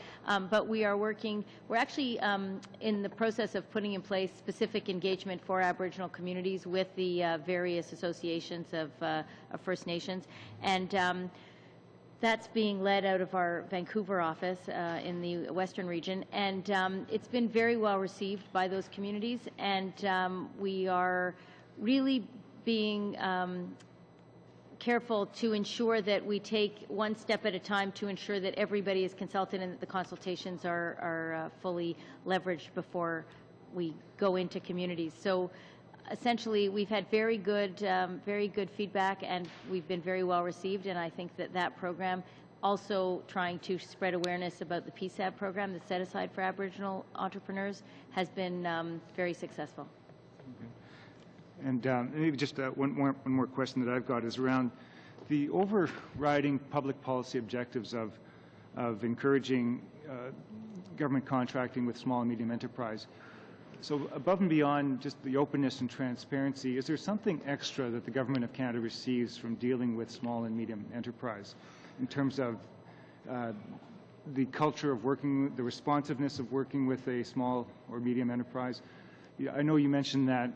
But we're actually in the process of putting in place specific engagement for Aboriginal communities with the various associations of First Nations. And that's being led out of our Vancouver office in the Western region, and it's been very well received by those communities, and we are really being careful to ensure that we take one step at a time to ensure that everybody is consulted and that the consultations are fully leveraged before we go into communities. So essentially, we've had very good feedback, and we've been very well received. And I think that program, also trying to spread awareness about the PSAB program that's set aside for Aboriginal entrepreneurs, has been very successful. Okay. And maybe just one more question that I've got is around the overriding public policy objectives of encouraging government contracting with small and medium enterprise. So above and beyond just the openness and transparency, is there something extra that the Government of Canada receives from dealing with small and medium enterprise in terms of the culture of working, the responsiveness of working with a small or medium enterprise? I know you mentioned that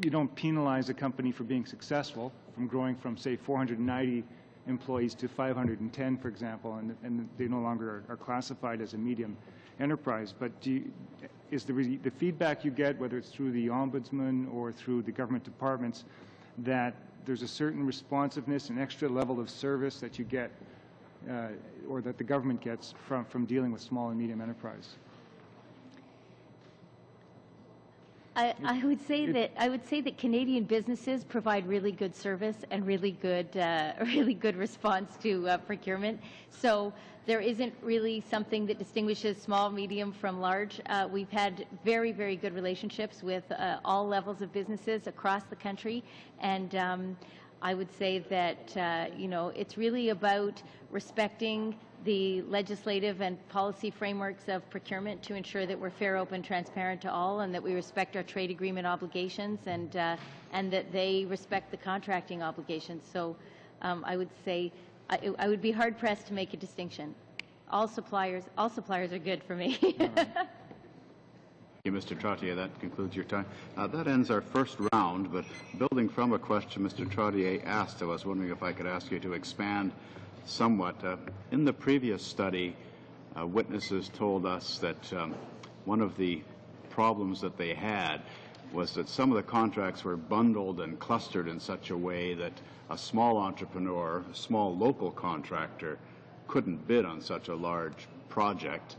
you don't penalize a company for being successful, from growing from, say, 490 employees to 510, for example, and they no longer are classified as a medium enterprise. But is the feedback you get, whether it's through the Ombudsman or through the government departments, that there's a certain responsiveness, an extra level of service that you get, or that the government gets from dealing with small and medium enterprise? I would say that Canadian businesses provide really good service and really good response to procurement. So there isn't really something that distinguishes small, medium from large. We've had very, very good relationships with all levels of businesses across the country, and I would say that it's really about respecting the legislative and policy frameworks of procurement to ensure that we're fair, open, transparent to all, and that we respect our trade agreement obligations, and that they respect the contracting obligations. So I would say I would be hard pressed to make a distinction. All suppliers are good for me. Thank you, Mr. Trottier. That concludes your time. That ends our first round, but building from a question Mr. Trottier asked, I was wondering if I could ask you to expand somewhat. In the previous study, witnesses told us that one of the problems that they had was that some of the contracts were bundled and clustered in such a way that a small entrepreneur, a small local contractor, couldn't bid on such a large project.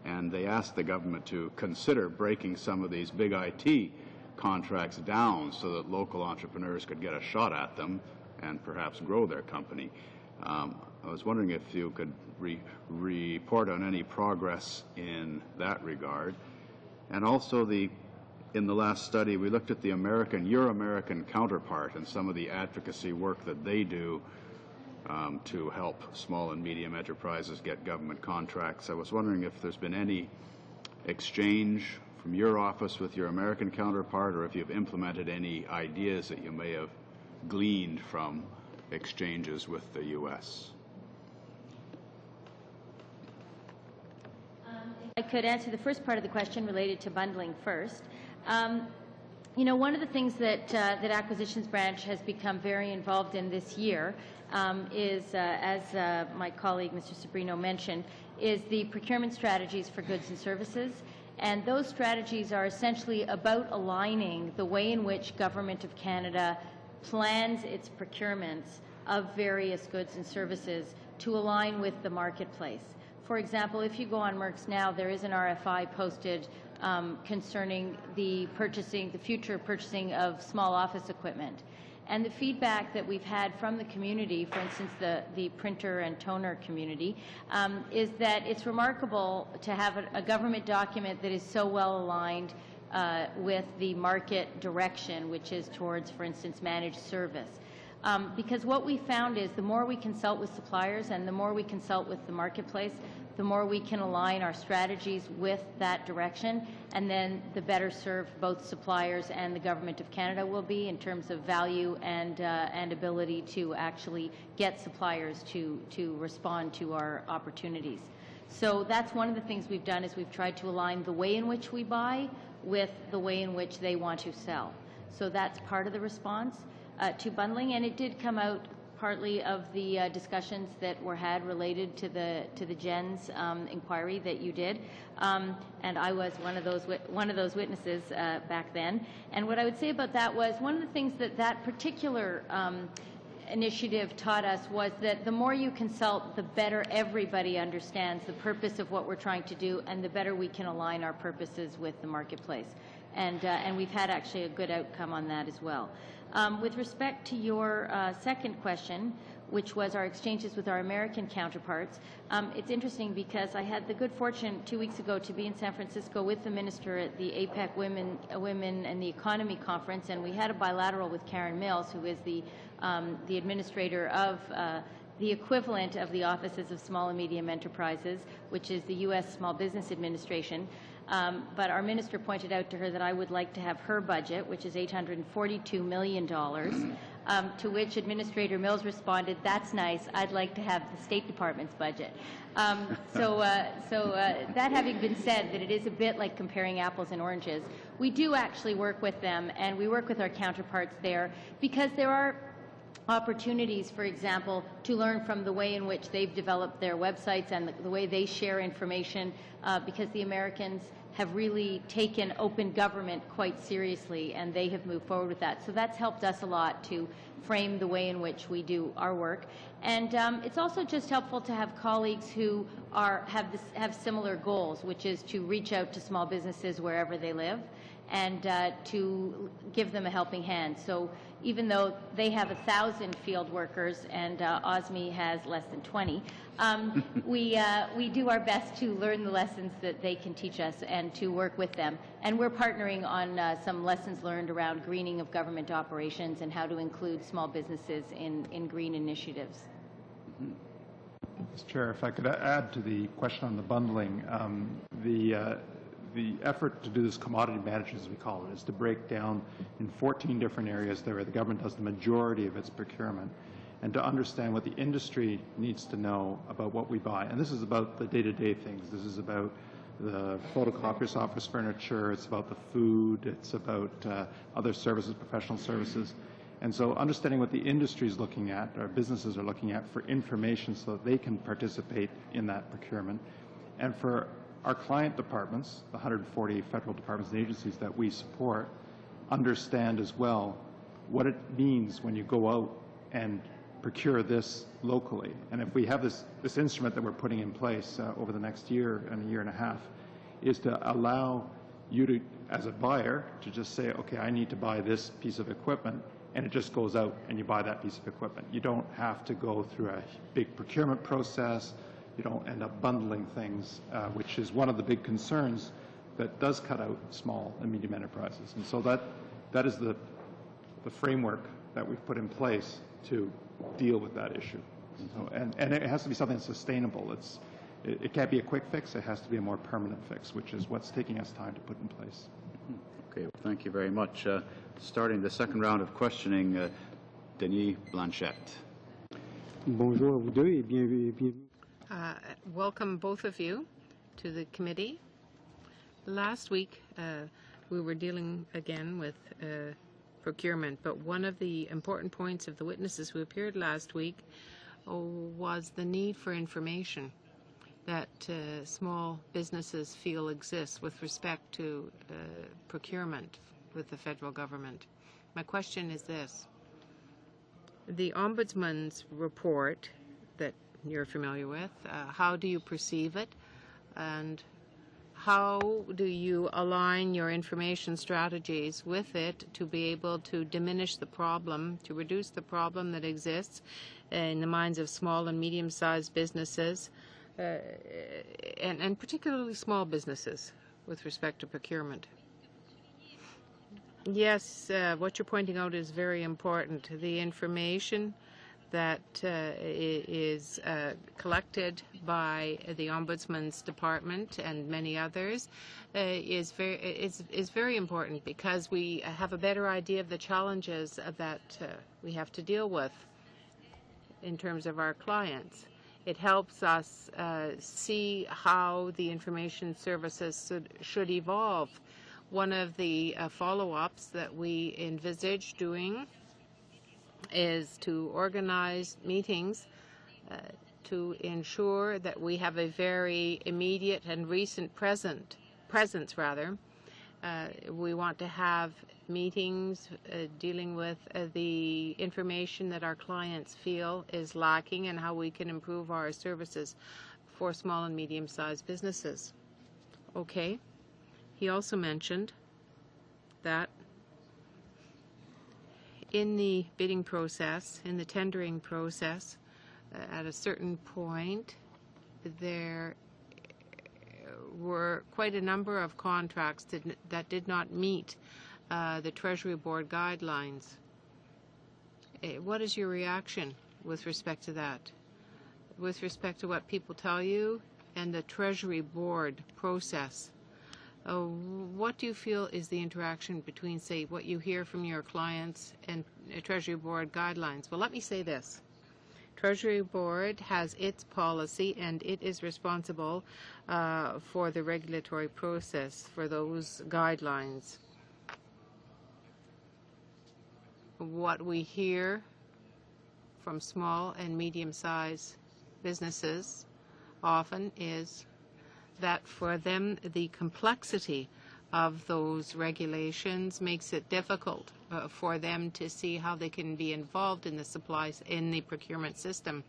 And they asked the government to consider breaking some of these big IT contracts down so that local entrepreneurs could get a shot at them and perhaps grow their company. I was wondering if you could report on any progress in that regard. And also the in the last study, we looked at the your American counterpart and some of the advocacy work that they do to help small and medium enterprises get government contracts. I was wondering if there's been any exchange from your office with your American counterpart, or if you've implemented any ideas that you may have gleaned from exchanges with the U.S. I could answer the first part of the question related to bundling first. You know, one of the things that that Acquisitions Branch has become very involved in this year is, as my colleague Mr. Sobrino mentioned, is the procurement strategies for goods and services. And those strategies are essentially about aligning the way in which Government of Canada plans its procurements of various goods and services to align with the marketplace. For example, if you go on Merck's now, there is an RFI posted concerning the future purchasing of small office equipment. And the feedback that we've had from the community, for instance, the printer and toner community, is that it's remarkable to have a government document that is so well aligned with the market direction, which is towards, for instance, managed service. Because what we found is the more we consult with suppliers and the more we consult with the marketplace, the more we can align our strategies with that direction, and then the better served both suppliers and the Government of Canada will be in terms of value and ability to actually get suppliers to respond to our opportunities. So that's one of the things we've done, is we've tried to align the way in which we buy with the way in which they want to sell. So that's part of the response to bundling, and it did come out partly of the discussions that were had related to the GENS inquiry that you did, and I was one of those witnesses back then. And what I would say about that was, one of the things that particular initiative taught us was that the more you consult, the better everybody understands the purpose of what we're trying to do, and the better we can align our purposes with the marketplace. And we've had actually a good outcome on that as well. With respect to your second question, which was our exchanges with our American counterparts, it's interesting because I had the good fortune 2 weeks ago to be in San Francisco with the minister at the APEC Women and the Economy Conference, and we had a bilateral with Karen Mills, who is the administrator of the equivalent of the Offices of Small and Medium Enterprises, which is the U.S. Small Business Administration. But our minister pointed out to her that I would like to have her budget, which is $842 million, to which Administrator Mills responded, "That's nice, I'd like to have the State Department's budget." So that having been said, that it is a bit like comparing apples and oranges, we do actually work with them, and we work with our counterparts there, because there are opportunities, for example, to learn from the way in which they've developed their websites and the way they share information, because the Americans have really taken open government quite seriously, and they have moved forward with that. So that's helped us a lot to frame the way in which we do our work. And it's also just helpful to have colleagues who have similar goals, which is to reach out to small businesses wherever they live, and to give them a helping hand. So even though they have 1,000 field workers and OSME has less than 20, we do our best to learn the lessons that they can teach us and to work with them. And we're partnering on some lessons learned around greening of government operations and how to include small businesses in green initiatives. Mr. Chair, if I could add to the question on the bundling, the effort to do this commodity management, as we call it, is to break down in 14 different areas there where the government does the majority of its procurement, and to understand what the industry needs to know about what we buy. And this is about the day-to-day things. This is about the photocopiers, office furniture, it's about the food, it's about other services, professional services. And so understanding what the industry is looking at, our businesses are looking at, for information so that they can participate in that procurement. And for our client departments, the 140 federal departments and agencies that we support, understand as well what it means when you go out and procure this locally. And if we have this instrument that we're putting in place over the next year and a year and a half, is to allow you to, as a buyer, to just say, okay, I need to buy this piece of equipment, and it just goes out and you buy that piece of equipment. You don't have to go through a big procurement process. You don't end up bundling things, which is one of the big concerns that does cut out small and medium enterprises. And so that is the framework that we've put in place to deal with that issue. So, and it has to be something that's sustainable. It can't be a quick fix. It has to be a more permanent fix, which is what's taking us time to put in place. Okay, well, thank you very much. Starting the second round of questioning, Denis Blanchette. Bonjour à vous deux et bienvenue. Welcome, both of you, to the committee. Last week, we were dealing again with procurement, but one of the important points of the witnesses who appeared last week was the need for information that small businesses feel exists with respect to procurement with the federal government. My question is this. The Ombudsman's report that you're familiar with, how do you perceive it, and how do you align your information strategies with it to be able to diminish the problem, to reduce the problem that exists in the minds of small and medium-sized businesses, and particularly small businesses with respect to procurement? Yes, what you're pointing out is very important. The information that is collected by the Ombudsman's Department and many others is very important because we have a better idea of the challenges that we have to deal with in terms of our clients. It helps us see how the information services should evolve. One of the follow-ups that we envisage doing is to organize meetings to ensure that we have a very immediate and recent presence. We want to have meetings dealing with the information that our clients feel is lacking and how we can improve our services for small and medium-sized businesses. Okay. He also mentioned that in the bidding process, in the tendering process, at a certain point, there were quite a number of contracts that did not meet the Treasury Board guidelines. What is your reaction with respect to that? With respect to what people tell you and the Treasury Board process? What do you feel is the interaction between, say, what you hear from your clients and Treasury Board guidelines? Well, let me say this. Treasury Board has its policy and it is responsible for the regulatory process for those guidelines. What we hear from small and medium-sized businesses often is that for them the complexity of those regulations makes it difficult for them to see how they can be involved in the supplies in the procurement system.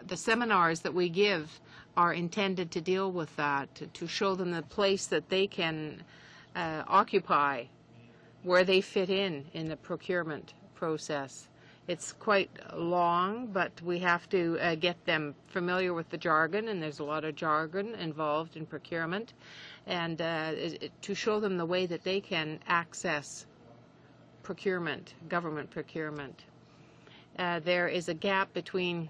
The seminars that we give are intended to deal with that, to show them the place that they can occupy, where they fit in the procurement process. It's quite long, but we have to get them familiar with the jargon, and there's a lot of jargon involved in procurement, and to show them the way that they can access procurement, government procurement. There is a gap between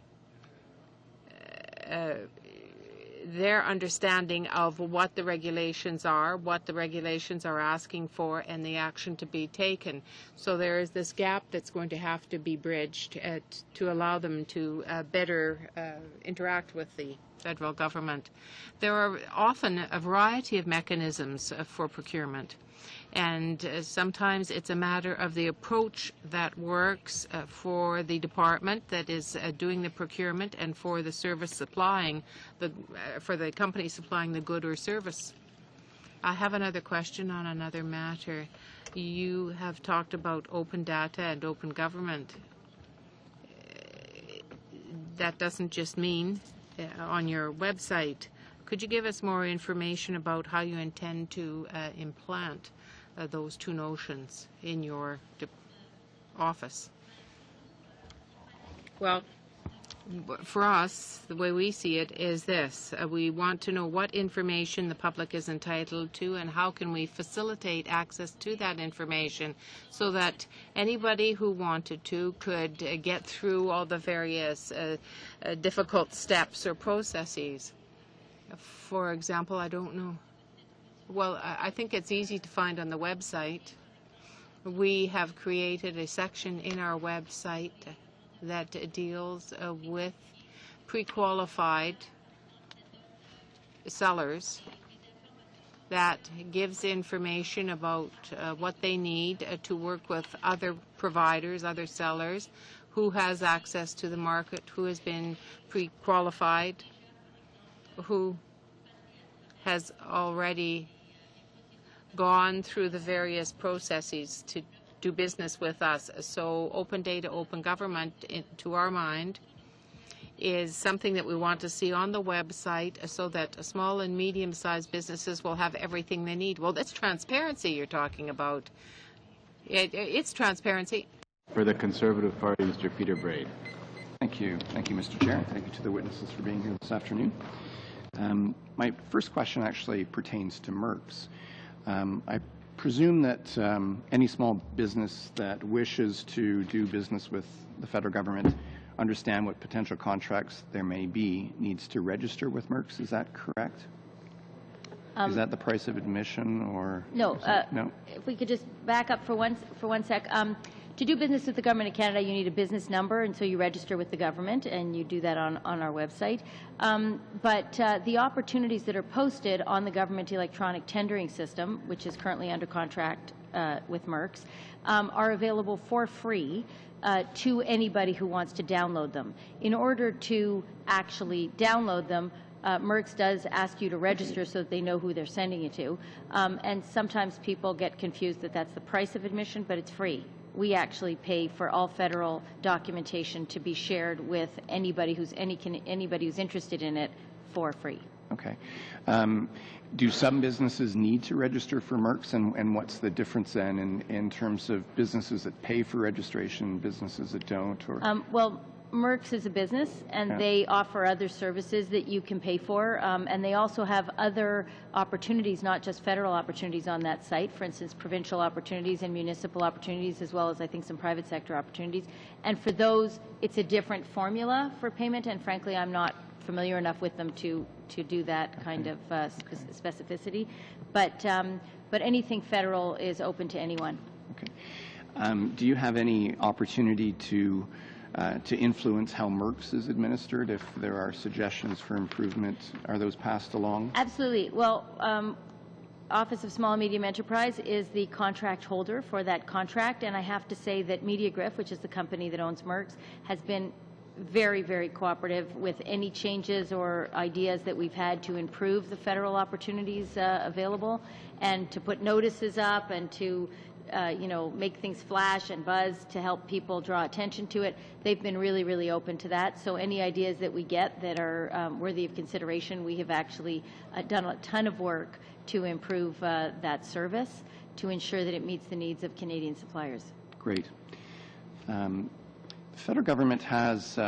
their understanding of what the regulations are, what the regulations are asking for, and the action to be taken. So there is this gap that's going to have to be bridged to allow them to better interact with the federal government. There are often a variety of mechanisms for procurement. And sometimes it's a matter of the approach that works for the department that is doing the procurement and for the service supplying, for the company supplying the good or service. I have another question on another matter. You have talked about open data and open government. That doesn't just mean on your website. Could you give us more information about how you intend to implant those two notions in your office? Well, For us, the way we see it is this. We want to know what information the public is entitled to and how can we facilitate access to that information so that anybody who wanted to could get through all the various difficult steps or processes. For example, I don't know. Well, I think it's easy to find on the website. We have created a section in our website that deals with pre-qualified sellers, that gives information about what they need to work with other providers, other sellers, who has access to the market, who has been pre-qualified, who has already gone through the various processes to do business with us. So open data, open government, to our mind, is something that we want to see on the website so that small and medium-sized businesses will have everything they need. Well, that's transparency you're talking about. It's transparency. For the Conservative Party, Mr. Peter Braid. Thank you. Thank you, Mr. Chair. Thank you to the witnesses for being here this afternoon. My first question actually pertains to MERCs. I presume that any small business that wishes to do business with the federal government, understand what potential contracts there may be, needs to register with MERCs. Is that correct? Is that the price of admission, or no? No. If we could just back up for one sec. To do business with the Government of Canada, you need a business number, and so you register with the government, and you do that on our website. But the opportunities that are posted on the government electronic tendering system, which is currently under contract with MERCs, are available for free to anybody who wants to download them. In order to actually download them, MERCs does ask you to register so that they know who they're sending it to. And sometimes people get confused that that's the price of admission, but it's free. We actually pay for all federal documentation to be shared with anybody who's interested in it for free. Okay. Do some businesses need to register for MERCs, and what's the difference then in terms of businesses that pay for registration, businesses that don't? Or well, MERCs is a business, and they offer other services that you can pay for, and they also have other opportunities, not just federal opportunities on that site, for instance, provincial opportunities and municipal opportunities, as well as I think some private sector opportunities. And for those, it's a different formula for payment, and frankly, I'm not familiar enough with them to do that kind of specificity. But anything federal is open to anyone. Okay. Do you have any opportunity to influence how MERCs is administered? If there are suggestions for improvement, are those passed along? Absolutely. Well, Office of Small and Medium Enterprise is the contract holder for that contract, and I have to say that MediaGriff, which is the company that owns MERCs, has been very, very cooperative with any changes or ideas that we've had to improve the federal opportunities available, and to put notices up and to make things flash and buzz to help people draw attention to it. They've been really, really open to that. So any ideas that we get that are worthy of consideration, we have actually done a ton of work to improve that service to ensure that it meets the needs of Canadian suppliers. Great. The federal government has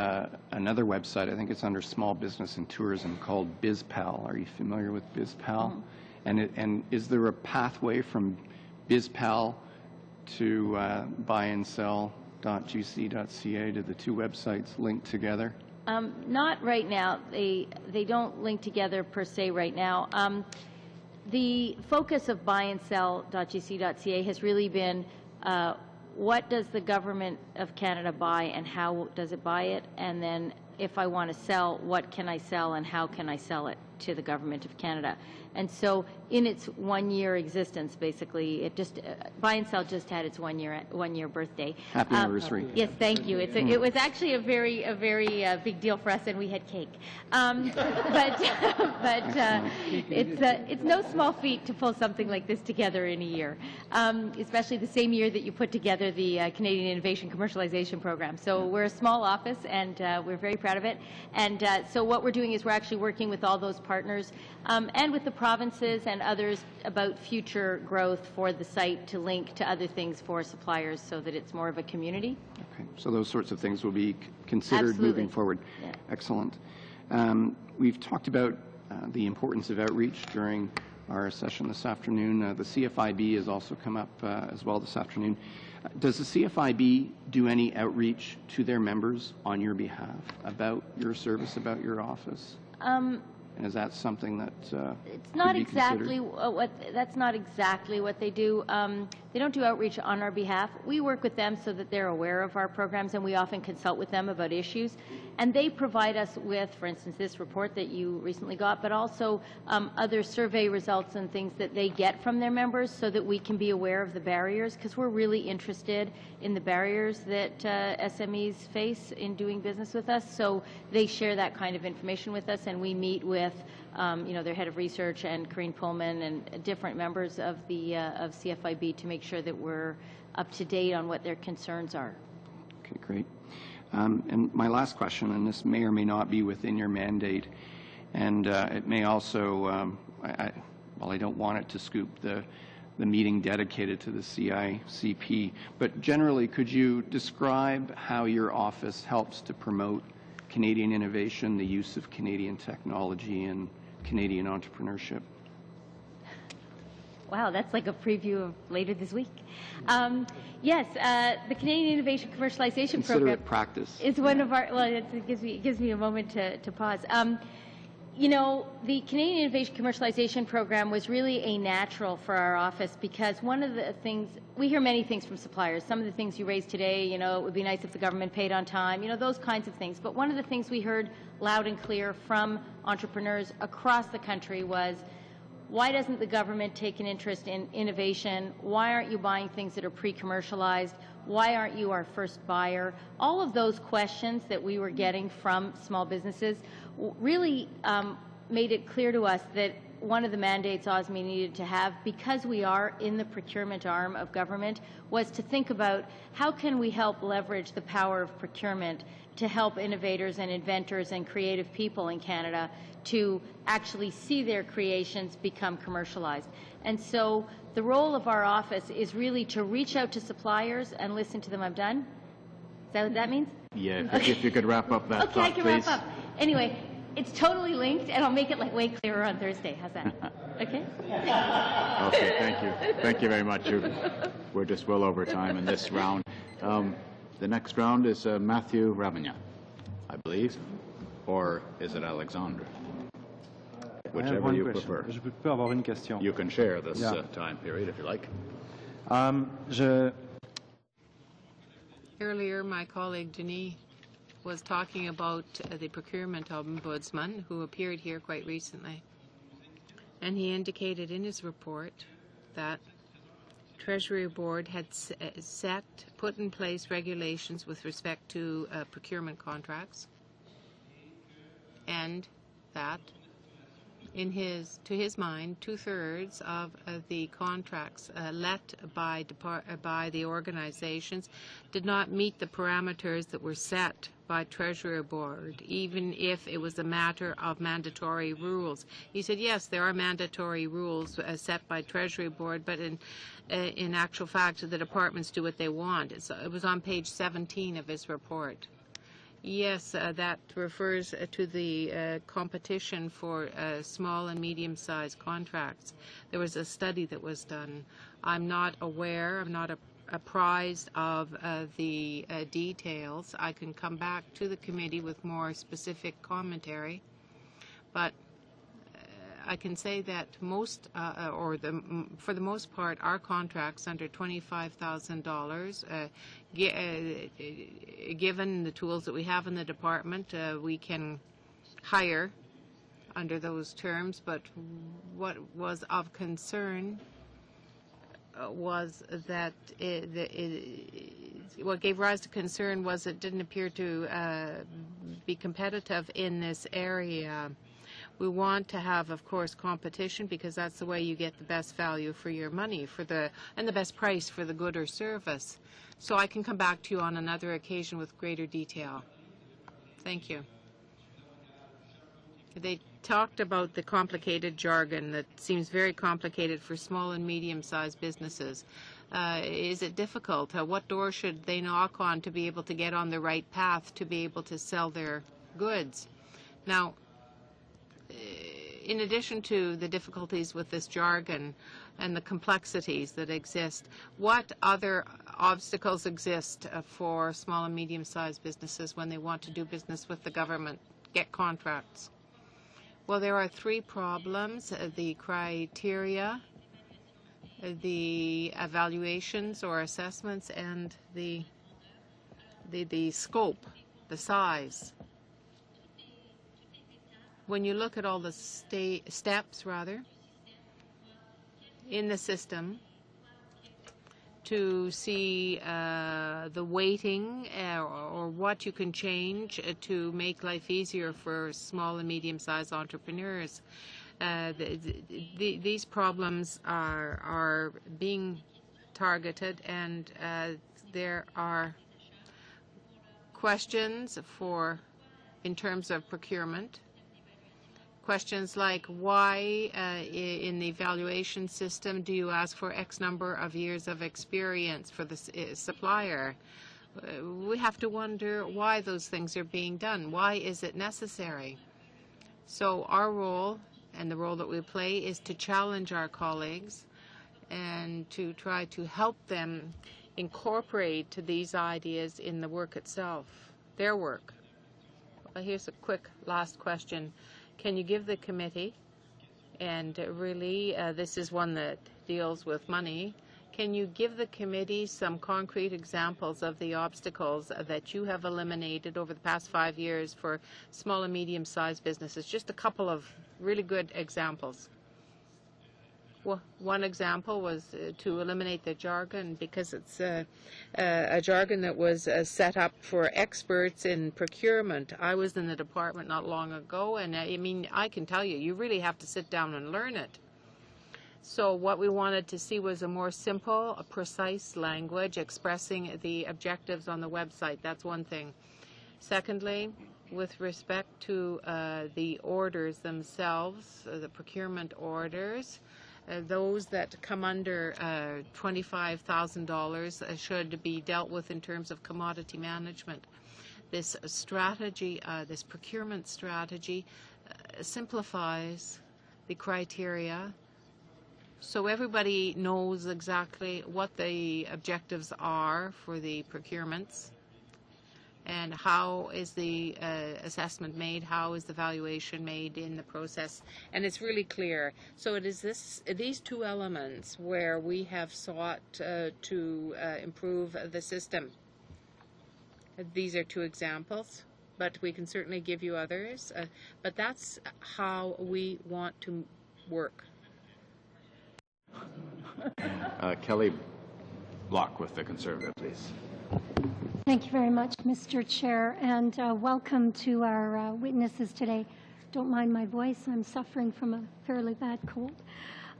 another website, I think it's under Small Business and Tourism, called BizPal. Are you familiar with BizPal? Mm-hmm. And is there a pathway from BizPal to buyandsell.gc.ca? Do the two websites link together? Not right now. They don't link together per se right now. The focus of buyandsell.gc.ca has really been what does the Government of Canada buy and how does it buy it? And then if I want to sell, what can I sell and how can I sell it to the Government of Canada? And so in its one-year existence, basically, it just Buy and Sell just had its one-year birthday. Happy anniversary. Yes, thank you. It was actually a very big deal for us, and we had cake. But it's no small feat to pull something like this together in a year, especially the same year that you put together the Canadian Innovation Commercialization Program. So we're a small office, and we're very proud of it. And so what we're doing is we're actually working with all those partners, and with the provinces and others about future growth for the site to link to other things for suppliers so that it's more of a community. Okay, so those sorts of things will be considered Absolutely. moving forward. Yeah. Excellent. We've talked about the importance of outreach during our session this afternoon. The CFIB has also come up as well this afternoon. Does the CFIB do any outreach to their members on your behalf about your service, about your office? And is that something that It's not could be exactly considered? that's not exactly what they do. They don't do outreach on our behalf. We work with them so that they're aware of our programs, and we often consult with them about issues. And they provide us with, for instance, this report that you recently got, but also other survey results and things that they get from their members so that we can be aware of the barriers, because we're really interested in the barriers that SMEs face in doing business with us. So they share that kind of information with us, and we meet with their head of research and Corinne Pullman and different members of the of CFIB to make sure that we're up to date on what their concerns are. Okay, great. And my last question, and this may or may not be within your mandate, and it may also, I don't want it to scoop the meeting dedicated to the CICP, but generally, could you describe how your office helps to promote Canadian innovation, the use of Canadian technology, and Canadian entrepreneurship? Wow, that's like a preview of later this week. Yes, the Canadian Innovation Commercialization Consider Program it practice. is one of our. Well, it gives me a moment to pause. The Canadian Innovation Commercialization Program was really a natural for our office because one of the things we hear many things from suppliers. Some of the things you raised today, it would be nice if the government paid on time. Those kinds of things. But one of the things we heard loud and clear from entrepreneurs across the country was, why doesn't the government take an interest in innovation? Why aren't you buying things that are pre-commercialized? Why aren't you our first buyer? All of those questions that we were getting from small businesses really made it clear to us that one of the mandates OSME needed to have, because we are in the procurement arm of government, was to think about how can we help leverage the power of procurement to help innovators and inventors and creative people in Canada to actually see their creations become commercialized. And so the role of our office is really to reach out to suppliers and listen to them. I'm done? Is that what that means? Yeah, if you could wrap up that okay, thought, I can please. wrap up. Anyway, it's totally linked, and I'll make it way clearer on Thursday. How's that? Okay? Okay, thank you. Thank you very much. We're just well over time in this round. The next round is Matthew Ravignan, I believe, or is it Alexandre? Whichever you prefer. Je peux avoir une question. You can share this time period if you like. Earlier, my colleague Denis was talking about the procurement ombudsman who appeared here quite recently. And he indicated in his report that Treasury Board had put in place regulations with respect to procurement contracts, and that to his mind, 2/3 of the contracts let by the organizations did not meet the parameters that were set by Treasury Board, even if it was a matter of mandatory rules. He said, yes, there are mandatory rules set by Treasury Board, but in actual fact, the departments do what they want. It was on page 17 of his report. Yes, that refers to the competition for small and medium-sized contracts. There was a study that was done. I'm not apprised of the details. I can come back to the committee with more specific commentary, but I can say that for the most part, our contracts under $25,000, given the tools that we have in the department, we can hire under those terms. But what was of concern was that what gave rise to concern was it didn't appear to be competitive in this area. We want to have, of course, competition because that's the way you get the best value for your money and the best price for the good or service. So I can come back to you on another occasion with greater detail. Thank you. They talked about the complicated jargon that seems very complicated for small and medium-sized businesses. Is it difficult? What door should they knock on to be able to get on the right path to be able to sell their goods? Now, in addition to the difficulties with this jargon and the complexities that exist, what other obstacles exist for small and medium-sized businesses when they want to do business with the government, get contracts? Well, there are three problems: the criteria, the evaluations or assessments, and the scope, the size. When you look at all the steps, in the system to see the weighting or what you can change to make life easier for small and medium-sized entrepreneurs, these problems are being targeted, and there are questions in terms of procurement. Questions like, why in the evaluation system do you ask for X number of years of experience for the supplier? We have to wonder why those things are being done. Why is it necessary? So our role, and the role that we play, is to challenge our colleagues and to try to help them incorporate these ideas in the work itself, their work. Well, here's a quick last question. Can you give the committee, and really this is one that deals with money, can you give the committee some concrete examples of the obstacles that you have eliminated over the past 5 years for small and medium-sized businesses? Just a couple of really good examples. Well, one example was to eliminate the jargon, because it's a jargon that was set up for experts in procurement. I was in the department not long ago, and I mean, I can tell you, you really have to sit down and learn it. So what we wanted to see was a more simple, precise language expressing the objectives on the website. That's one thing. Secondly, with respect to the orders themselves, the procurement orders, those that come under $25,000 should be dealt with in terms of commodity management. This strategy, this procurement strategy, simplifies the criteria so everybody knows exactly what the objectives are for the procurements, and how is the assessment made, how is the valuation made in the process, and it's really clear. So it is these two elements where we have sought to improve the system. These are two examples, but we can certainly give you others, but that's how we want to work. Kelly Block with the Conservative, please. Thank you very much, Mr. Chair, and welcome to our witnesses today. Don't mind my voice, I'm suffering from a fairly bad cold.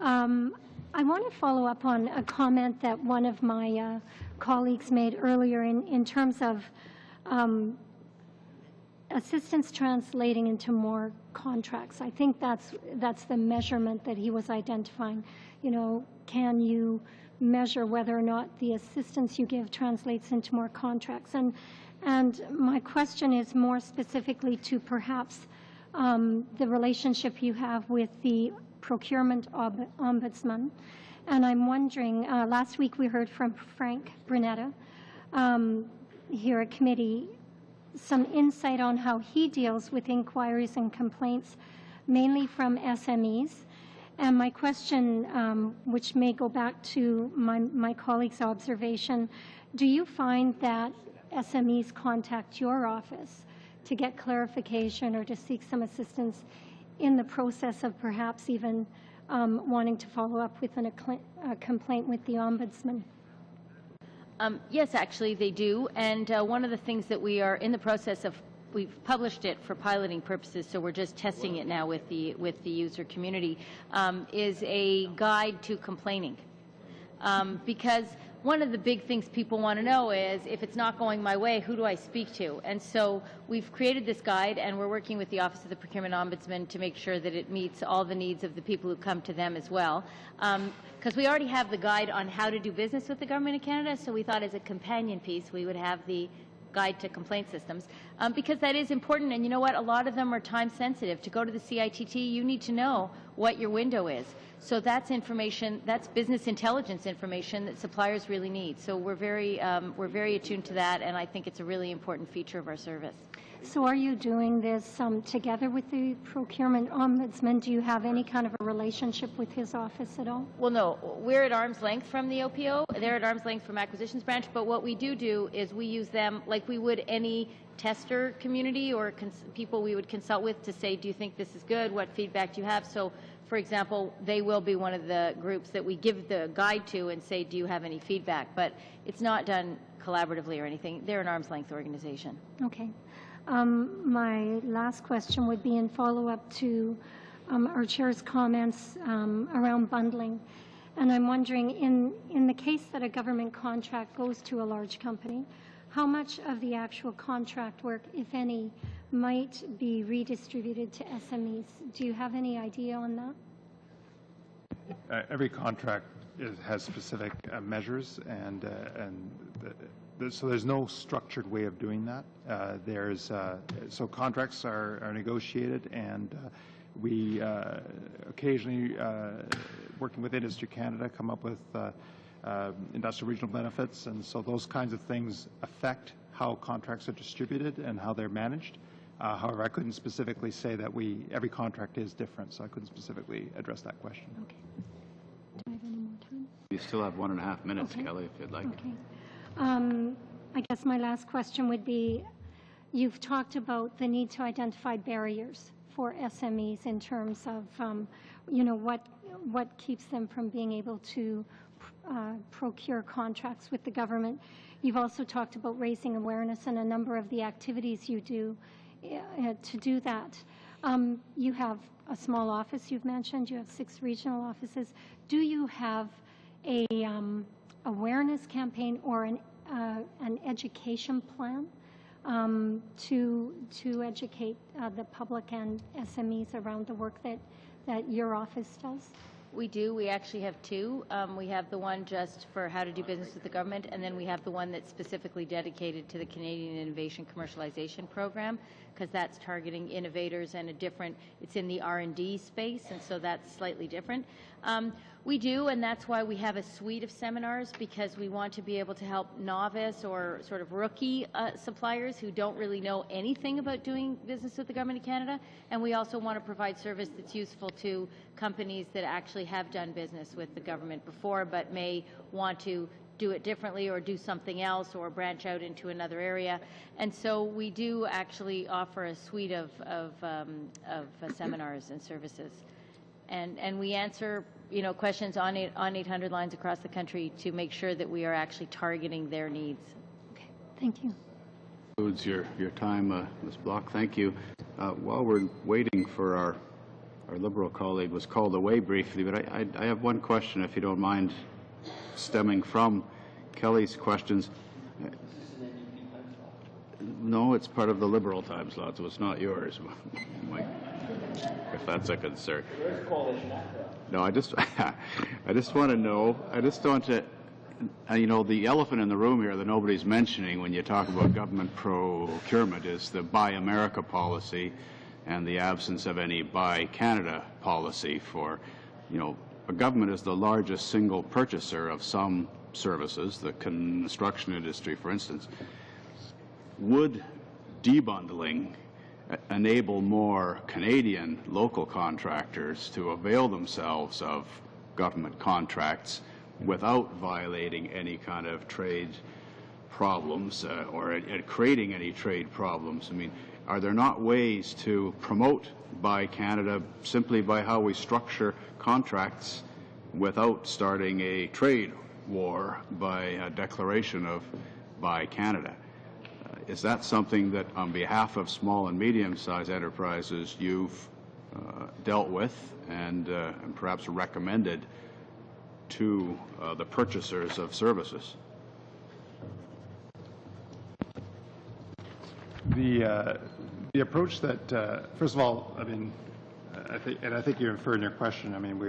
I want to follow up on a comment that one of my colleagues made earlier in terms of assistance translating into more contracts. I think that's the measurement that he was identifying. You know, can you measure whether or not the assistance you give translates into more contracts? And my question is more specifically to perhaps the relationship you have with the procurement ombudsman. And I'm wondering, last week we heard from Frank Brunetta here at committee some insight on how he deals with inquiries and complaints, mainly from SMEs. And my question, which may go back to my colleague's observation, do you find that SMEs contact your office to get clarification or to seek some assistance in the process of perhaps even wanting to follow up with a complaint with the Ombudsman? Yes, actually they do, and one of the things that we are in the process of, we've published it for piloting purposes, so we're just testing it now with the user community, is a guide to complaining. Because one of the big things people want to know is, if it's not going my way, who do I speak to? And so we've created this guide, and we're working with the Office of the Procurement Ombudsman to make sure that it meets all the needs of the people who come to them as well. Because we already have the guide on how to do business with the Government of Canada, so we thought as a companion piece we would have the guide to complaint systems, because that is important. And you know what? A lot of them are time sensitive. To go to the CITT, you need to know what your window is. So that's information, that's business intelligence information that suppliers really need. So we're very attuned to that, and I think it's a really important feature of our service. So are you doing this together with the procurement ombudsman? Do you have any kind of a relationship with his office at all? Well, no. We're at arm's length from the OPO. They're at arm's length from Acquisitions Branch. But what we do is we use them like we would any tester community or people we would consult with to say, do you think this is good? What feedback do you have? So, for example, they will be one of the groups that we give the guide to and say, do you have any feedback? But it's not done collaboratively or anything. They're an arm's length organization. Okay. My last question would be in follow-up to our chair's comments around bundling. And I'm wondering, in the case that a government contract goes to a large company, how much of the actual contract work, if any, might be redistributed to SMEs? Do you have any idea on that? Every contract has specific measures, so there's no structured way of doing that. So contracts are negotiated, and we occasionally, working with Industry Canada, come up with industrial regional benefits, and so those kinds of things affect how contracts are distributed and how they're managed. However, I couldn't specifically say that every contract is different, so I couldn't specifically address that question. Okay. Do I have any more time? You still have 1.5 minutes, Okay. Kelly, if you'd like. Okay. I guess my last question would be, you've talked about the need to identify barriers for SMEs in terms of, what keeps them from being able to procure contracts with the government. You've also talked about raising awareness and a number of the activities you do to do that. You have a small office you've mentioned. You have 6 regional offices. Do you have a awareness campaign or an education plan to educate the public and SMEs around the work that your office does? We do. We actually have 2. We have the one just for how to do business with the government, and then we have the one that's specifically dedicated to the Canadian Innovation Commercialization Program, because that's targeting innovators and it's in the R&D space, and so that's slightly different. We do, and that's why we have a suite of seminars, because we want to be able to help novice or sort of rookie suppliers who don't really know anything about doing business with the Government of Canada, and we also want to provide service that's useful to companies that actually have done business with the government before but may want to do it differently or do something else or branch out into another area. And so we do actually offer a suite of seminars and services. And we answer questions on 800 lines across the country to make sure that we are actually targeting their needs. Okay, thank you. Concludes your time, Ms. Block. Thank you. While we're waiting for our Liberal colleague was called away briefly, but I have one question, if you don't mind, stemming from Kelly's questions. No, it's part of the Liberal time slot, so it's not yours, if that's a concern. No, I just want to know, the elephant in the room here that nobody's mentioning when you talk about government procurement is the Buy America policy and the absence of any Buy Canada policy for, a government is the largest single purchaser of some services, the construction industry, for instance. Would debundling enable more Canadian local contractors to avail themselves of government contracts without violating any kind of trade problems or creating any trade problems? I mean, are there not ways to promote Buy Canada simply by how we structure contracts without starting a trade war by a declaration of Buy Canada? Is that something that, on behalf of small and medium-sized enterprises, you've dealt with and perhaps recommended to the purchasers of services? The approach that, first of all, I mean, I think you inferred in your question. I mean,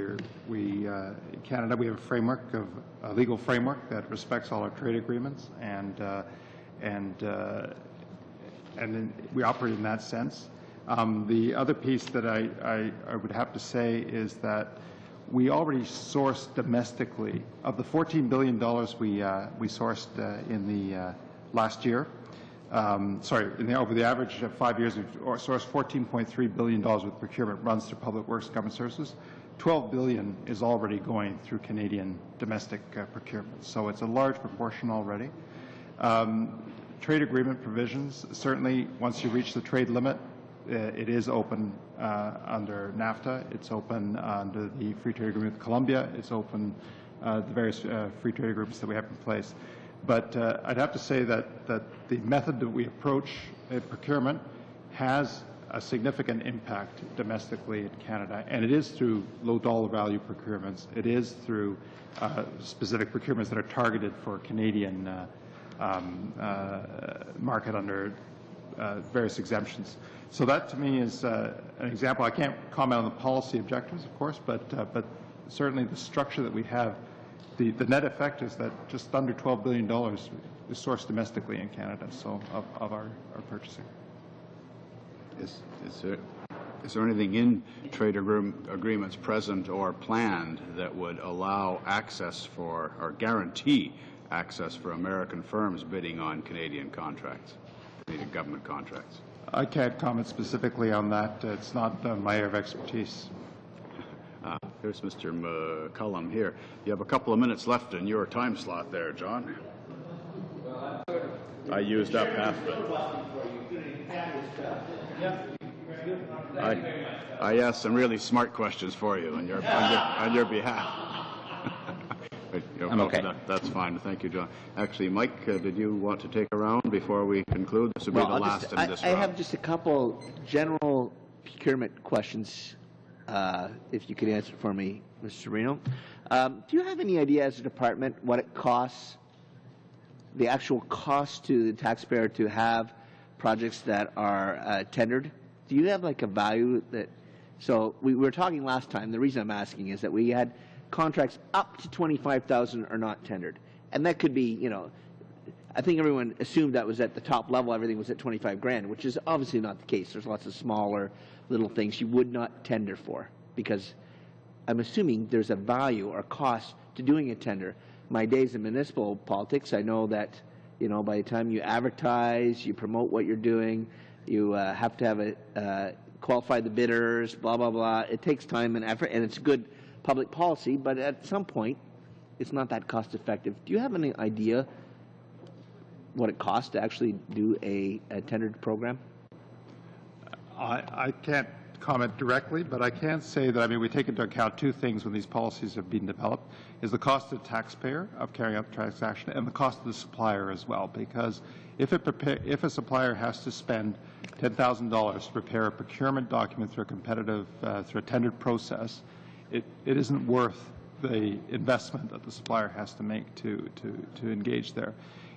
in Canada, we have a legal framework that respects all our trade agreements, and then we operate in that sense. The other piece that I would have to say is that we already sourced domestically. Of the $14 billion we sourced in the last year, over the average of 5 years, we've sourced $14.3 billion with procurement runs through Public Works and Government Services. $12 billion is already going through Canadian domestic procurement, so it's a large proportion already. Trade agreement provisions, certainly once you reach the trade limit, it is open under NAFTA, it's open under the free trade agreement with Colombia, it's open the various free trade agreements that we have in place. But I'd have to say that the method that we approach procurement has a significant impact domestically in Canada, and it is through low dollar value procurements. It is through specific procurements that are targeted for Canadian market under various exemptions. So that to me is an example. I can't comment on the policy objectives, of course, but certainly the structure that we have, the net effect is that just under $12 billion is sourced domestically in Canada, so of our purchasing. Is there anything in trade agreements present or planned that would allow access for or guarantee access for American firms bidding on Canadian contracts, Canadian government contracts? I can't comment specifically on that. It's not my area of expertise. Here's Mr. McCullum here. You have a couple of minutes left in your time slot there, John. I used up half of it. I asked some really smart questions for you on your behalf. I'm okay. That's fine. Thank you, John. Actually, Mike, did you want to take a round before we conclude? This will be the last in this round. I have just a couple general procurement questions, if you could answer for me, Mr. Serino. Do you have any idea as a department what it costs, the actual cost to the taxpayer to have projects that are tendered? Do you have like a value that, so we were talking last time, the reason I'm asking is that we had contracts up to $25,000 are not tendered. And that could be, you know, I think everyone assumed that was at the top level, everything was at 25 grand, which is obviously not the case. There's lots of smaller little things you would not tender for, because I'm assuming there's a value or cost to doing a tender. My days in municipal politics, I know that, you know, by the time you advertise, you promote what you're doing, you have to have qualify the bidders, blah, blah, blah. It takes time and effort, and it's good public policy, but at some point, it's not that cost effective. Do you have any idea what it costs to actually do a tendered program? I can't comment directly, but I can say that, I mean, we take into account two things when these policies have been developed, is the cost to the taxpayer of carrying out the transaction and the cost to the supplier as well, because if a supplier has to spend $10,000 to prepare a procurement document through a competitive, through a tendered process, it isn't worth the investment that the supplier has to make to engage there.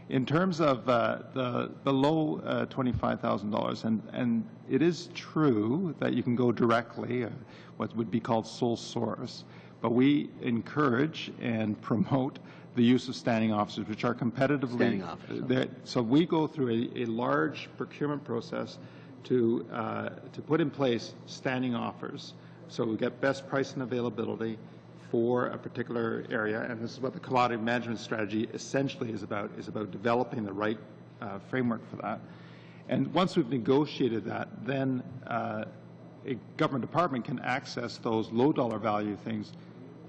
In terms of the below $25,000, and it is true that you can go directly, what would be called sole source, but we encourage and promote the use of standing officers, which are competitively. Standing officers. So we go through a large procurement process to put in place standing offers. So we get best price and availability for a particular area, and this is what the commodity management strategy essentially is about developing the right framework for that. And once we've negotiated that, then a government department can access those low dollar value things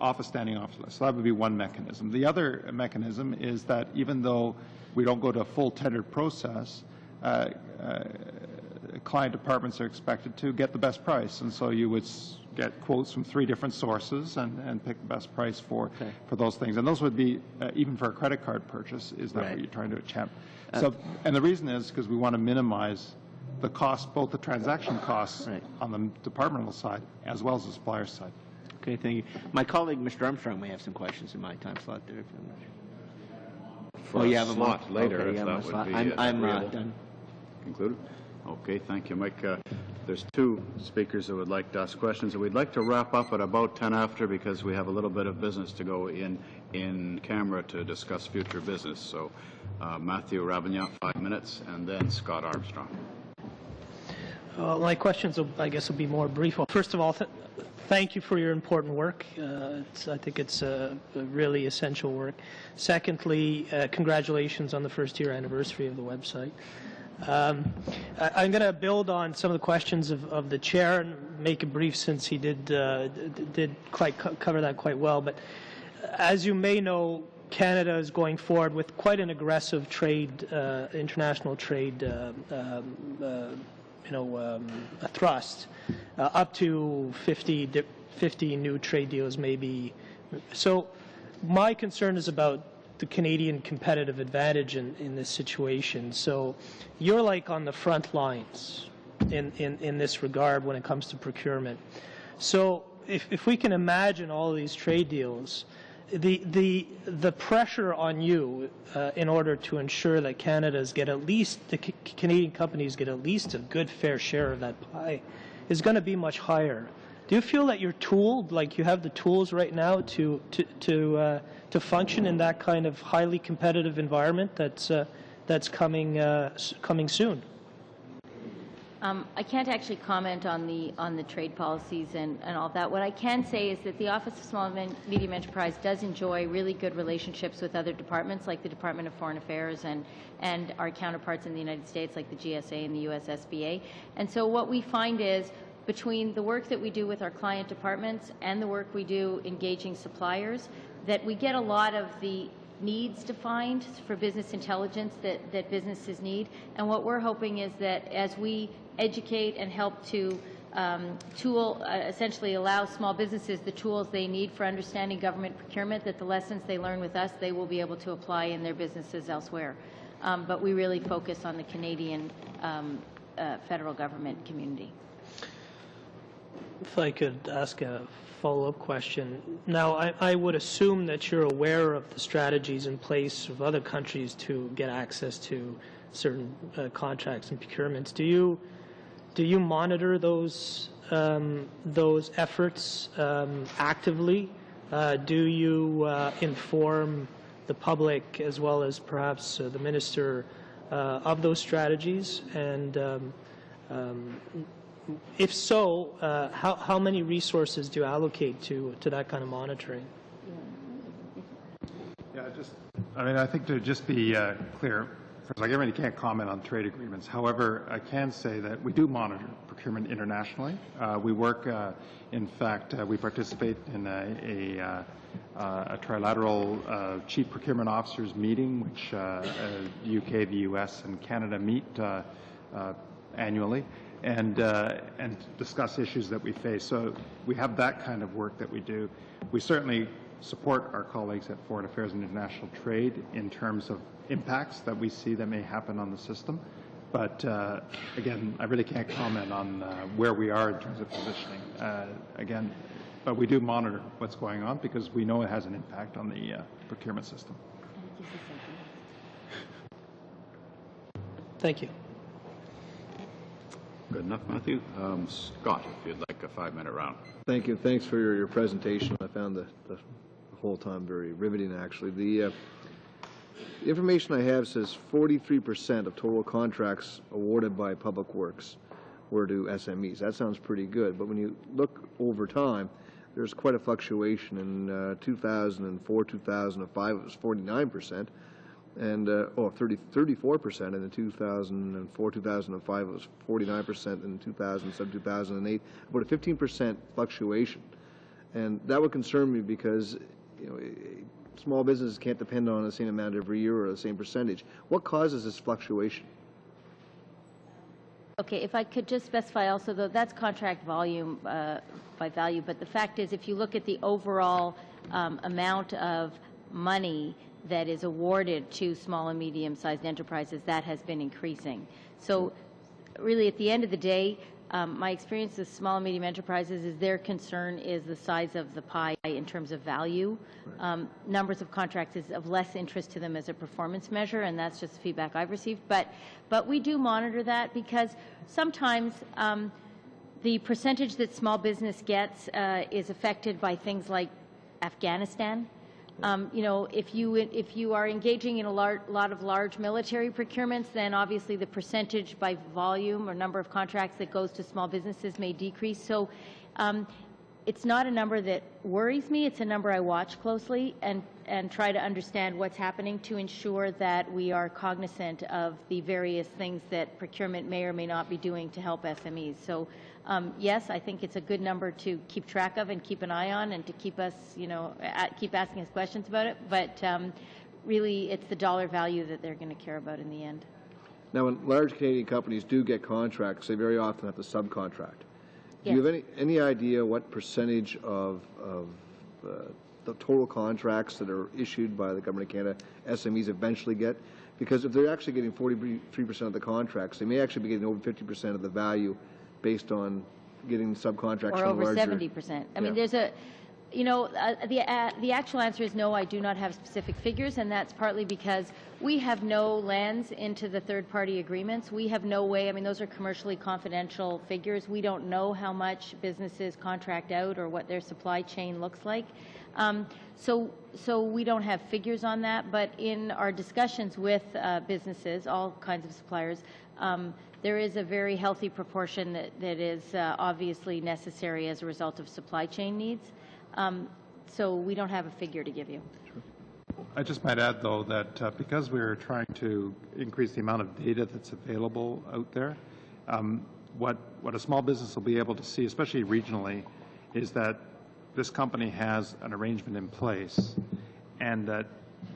off a standing officer list. So that would be one mechanism. The other mechanism is that even though we don't go to a full tendered process, client departments are expected to get the best price, and so you would get quotes from 3 different sources and pick the best price for those things. And those would be, even for a credit card purchase, is that what you're trying to attempt? So, and the reason is because we want to minimize the cost, both the transaction costs on the departmental side as well as the supplier side. Okay, thank you. My colleague, Mr. Armstrong, may have some questions in my time slot there. For you a have a slot later, okay, if yeah, that would be I'm agreeable. done. Concluded? Okay, thank you, Mike. There's two speakers that would like to ask questions, and we'd like to wrap up at about 10 after because we have a little bit of business to go in camera to discuss future business. So Matthew Ravignac, 5 minutes, and then Scott Armstrong. My questions, I guess, will be more brief. Well, first of all, thank you for your important work. I think it's a really essential work. Secondly, congratulations on the first-year anniversary of the website. I'm going to build on some of the questions of the chair and make it brief since he did cover that quite well. But as you may know, Canada is going forward with quite an aggressive trade, international trade a thrust, up to 50 new trade deals maybe. So my concern is about the Canadian competitive advantage in this situation. So you're like on the front lines in this regard when it comes to procurement. So if we can imagine all of these trade deals, the pressure on you in order to ensure that Canada's get at least, the Canadian companies get at least a good fair share of that pie is going to be much higher. Do you feel that you're tooled, like you have the tools right now to function in that kind of highly competitive environment that's coming soon? I can't actually comment on the trade policies and all of that. What I can say is that the Office of Small and Medium Enterprise does enjoy really good relationships with other departments like the Department of Foreign Affairs and our counterparts in the United States like the GSA and the USSBA. And so what we find is between the work that we do with our client departments and the work we do engaging suppliers, that we get a lot of the needs defined for business intelligence that businesses need. And what we're hoping is that as we educate and help to essentially allow small businesses the tools they need for understanding government procurement, that the lessons they learn with us, they will be able to apply in their businesses elsewhere. But we really focus on the Canadian federal government community. If I could ask a follow-up question. Now, I would assume that you're aware of the strategies in place of other countries to get access to certain contracts and procurements. Do you monitor those efforts actively? Do you inform the public as well as perhaps the minister of those strategies? And if so, how many resources do you allocate to that kind of monitoring? Yeah, I think to just be clear, first, I really can't comment on trade agreements. However, I can say that we do monitor procurement internationally. We work, in fact, we participate in a trilateral chief procurement officers meeting, which the UK, the US, and Canada meet annually. And discuss issues that we face. So we have that kind of work that we do. We certainly support our colleagues at Foreign Affairs and International Trade in terms of impacts that we see that may happen on the system. But again, I really can't comment on where we are in terms of positioning. Again, but we do monitor what's going on because we know it has an impact on the procurement system. Thank you. Good enough, Matthew. Scott, if you'd like a 5-minute round. Thank you. Thanks for your presentation. I found the whole time very riveting, actually. The information I have says 43% of total contracts awarded by Public Works were to SMEs. That sounds pretty good, but when you look over time, there's quite a fluctuation. In 2004, 2005, it was 49%. And 34% in the 2004, 2005. It was 49% in 2007, 2008. About a 15% fluctuation, and that would concern me because small businesses can't depend on the same amount every year or the same percentage. What causes this fluctuation? Okay, if I could just specify also, though, that's contract volume by value. But the fact is, if you look at the overall amount of money that is awarded to small and medium-sized enterprises, that has been increasing. So really, at the end of the day, My experience with small and medium enterprises is their concern is the size of the pie in terms of value. Numbers of contracts is of less interest to them as a performance measure, and that's just the feedback I've received. But we do monitor that because sometimes the percentage that small business gets is affected by things like Afghanistan. You know, if you are engaging in a lot of large military procurements, then obviously the percentage by volume or number of contracts that goes to small businesses may decrease. So it's not a number that worries me. It's a number I watch closely and try to understand what's happening to ensure that we are cognizant of the various things that procurement may or may not be doing to help SMEs. So yes, I think it's a good number to keep track of and keep an eye on and to keep us, you know, keep asking us questions about it. But really, it's the dollar value that they're going to care about in the end. Now, when large Canadian companies do get contracts, they very often have to subcontract. Do Yes. you have any idea what percentage of the total contracts that are issued by the Government of Canada SMEs eventually get? Because if they're actually getting 43% of the contracts, they may actually be getting over 50% of the value based on getting subcontracts or from over larger. 70%. I mean, there's a, you know, the actual answer is no, I do not have specific figures, and that's partly because we have no lens into the third-party agreements. We have no way, I mean, those are commercially confidential figures. We don't know how much businesses contract out or what their supply chain looks like. So we don't have figures on that, but in our discussions with businesses, all kinds of suppliers, there is a very healthy proportion that is obviously necessary as a result of supply chain needs. So we don't have a figure to give you. I just might add, though, that because we're trying to increase the amount of data that's available out there, what a small business will be able to see, especially regionally, is that this company has an arrangement in place, and that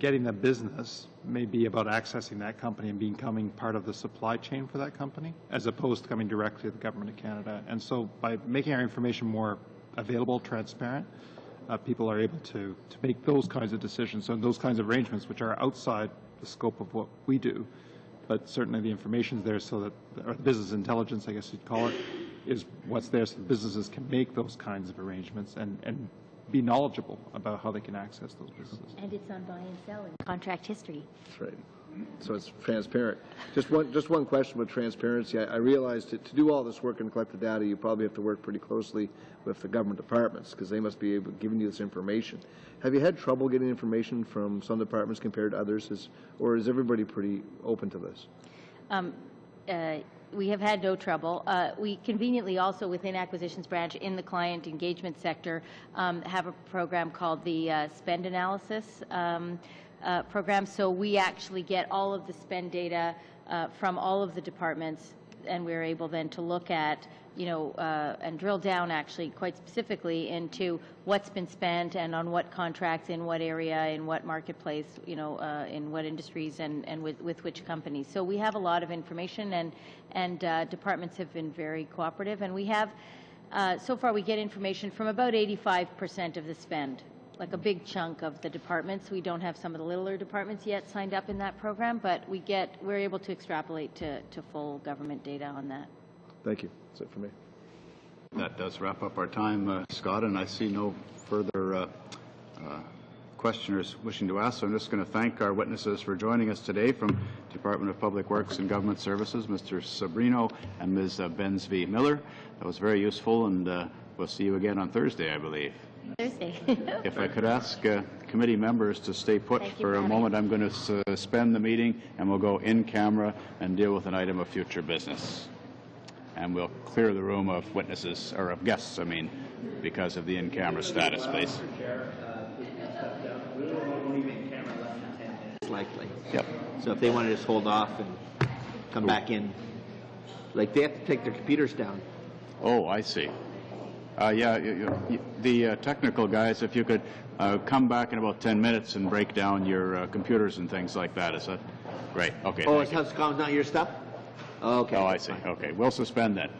getting the business may be about accessing that company and becoming part of the supply chain for that company, as opposed to coming directly to the Government of Canada. And so by making our information more available, transparent, people are able to make those kinds of decisions and those kinds of arrangements which are outside the scope of what we do. But certainly the information is there so that, or business intelligence, I guess you'd call it, is what's there so that businesses can make those kinds of arrangements and be knowledgeable about how they can access those businesses. And it's on buy and sell in contract history. That's right. So it's transparent. Just one question about transparency. I realized that to do all this work and collect the data, you probably have to work pretty closely with the government departments because they must be able to give you this information. Have you had trouble getting information from some departments compared to others, or is everybody pretty open to this? We have had no trouble. We conveniently also within Acquisitions Branch in the client engagement sector have a program called the Spend Analysis program. So we actually get all of the spend data from all of the departments, and we're able then to look at, you know, and drill down actually quite specifically into what's been spent and on what contracts, in what area, in what marketplace, you know, in what industries and with which companies. So we have a lot of information, and departments have been very cooperative. And we have, so far we get information from about 85% of the spend, like a big chunk of the departments. We don't have some of the littler departments yet signed up in that program, but we're able to extrapolate to full government data on that. Thank you. That's it for me. That does wrap up our time, Scott, and I see no further questioners wishing to ask, so I'm just going to thank our witnesses for joining us today from Department of Public Works and Government Services, Mr. Sabrino and Ms. Bensby Miller. That was very useful, and we'll see you again on Thursday, I believe. Thursday. If I could ask committee members to stay put for a moment, I'm going to suspend the meeting, and we'll go in camera and deal with an item of future business. And we'll clear the room of witnesses, or of guests, I mean, because of the in-camera status, please. Likely. Yep. So if they want to just hold off and come back in, like they have to take their computers down. Oh, I see. Yeah, the technical guys, if you could come back in about 10 minutes and break down your computers and things like that. Is that right? Okay. Oh, it's how it comes down your stuff? Okay. Oh, I see. Okay. We'll suspend that.